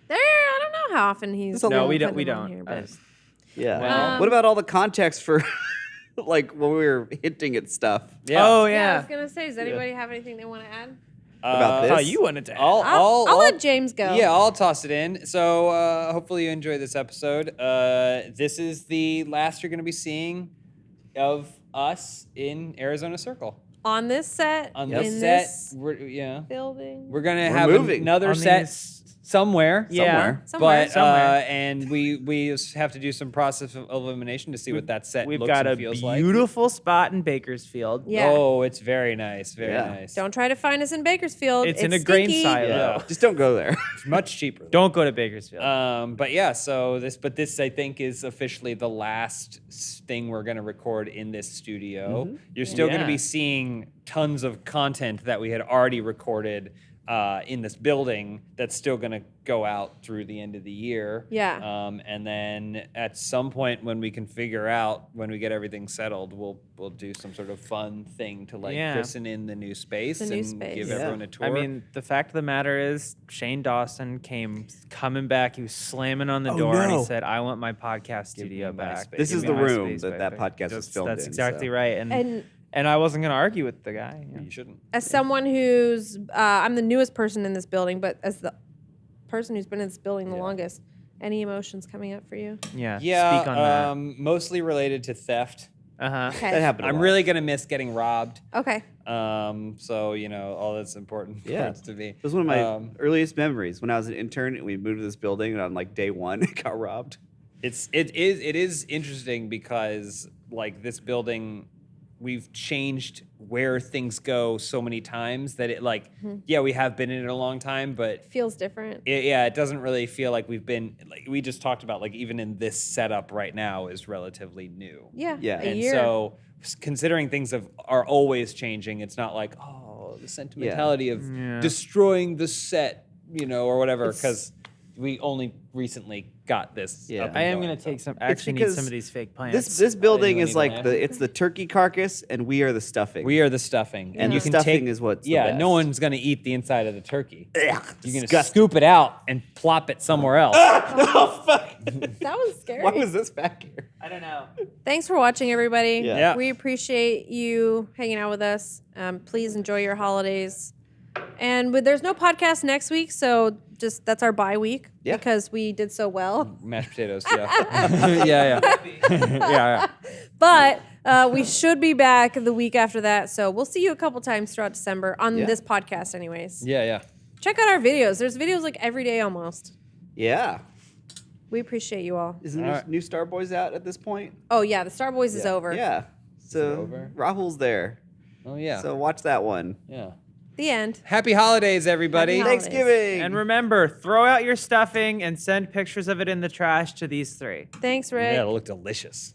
I don't know how often he's. a No, lot. we don't. putting We them on don't. here, I but- just- Yeah. Well- What about all the context for, like, when we were hinting at stuff? Yeah. Oh Yeah, I yeah. was gonna say, does anybody have anything they want to add? About I thought this? you wanted to. I'll let James go. Yeah, I'll toss it in. So hopefully you enjoy this episode. This is the last you're going to be seeing of us in Arizona Circle. On this set, On in this set, this we're building. we're gonna We're have moving. another On set these- somewhere. Yeah. Somewhere. But Somewhere. and we just have to do some process of elimination to see what that set We've looks got a and feels like. beautiful spot in Bakersfield. Yeah. Oh, it's very nice. Very Yeah. nice. Don't try to find us in Bakersfield. It's in a grain stinky. silo. Yeah. Just don't go there. It's much cheaper. Don't go to Bakersfield. But yeah, so this I think is officially the last thing we're gonna record in this studio. You're still gonna Yeah. be seeing tons of content that we had already recorded in this building that's still gonna go out through the end of the year. Yeah. And then at some point when we can figure out when we get everything settled, we'll do some sort of fun thing to like Yeah. christen in the new space The new and space. give Yeah. everyone a tour. I mean, the fact of the matter is, Shane Dawson came coming back. He was slamming on the Oh, door and he no. said, "I want my podcast studio me my back." space. This Give is me the my room space that back." podcast was filmed That's in, exactly so. right. And I wasn't gonna argue with the guy. you shouldn't. As someone who's, I'm the newest person in this building, but as the person who's been in this building the longest, any emotions coming up for you? Yeah. Yeah, Speak on mostly related to theft. that. Uh huh. Okay. That happened. I'm really gonna miss getting robbed. Okay. So all that's important Yeah. parts to me. It was one of my Um, earliest memories when I was an intern and we moved to this building and on like day 1 it got robbed. it is interesting because like this building, we've changed where things go so many times that it like we have been in it a long time, but Feels different. it doesn't really feel like we've been like we just talked about like even in this setup right now is relatively new. Yeah. Yeah. A And year. so considering things are always changing, it's not like, oh, the sentimentality of Yeah. destroying the set, or whatever, because we only recently got this. Yeah. up and I am going, gonna so. take some. Actually, need some because of these fake plants. This building anyone is need like one? it's the turkey carcass and we are the stuffing. We are the stuffing, And you the can stuffing take, is what's the yeah. No best. one's gonna eat the inside of the turkey. You're gonna disgusting. scoop it out and plop it somewhere else. Oh fuck. That was scary. Why was this back here? I don't know. Thanks for watching, everybody. Yeah. Yeah. We appreciate you hanging out with us. Please enjoy your holidays. And there's no podcast next week, so just that's our bye week Yeah. because we did so well. Mashed potatoes, yeah. yeah. But we should be back the week after that. So we'll see you a couple times throughout December on Yeah. this podcast, anyways. Yeah. Check out our videos. There's videos like every day almost. Yeah. We appreciate you all. Is the All right. new Star Boys out at this point? Oh, yeah. The Star Boys is over. Yeah. So over? Rahul's there. Oh yeah. So watch that one. yeah. The end. Happy holidays, everybody. Happy holidays. Thanksgiving. And remember, throw out your stuffing and send pictures of it in the trash to these 3. Thanks, Rick. Yeah, it'll look delicious.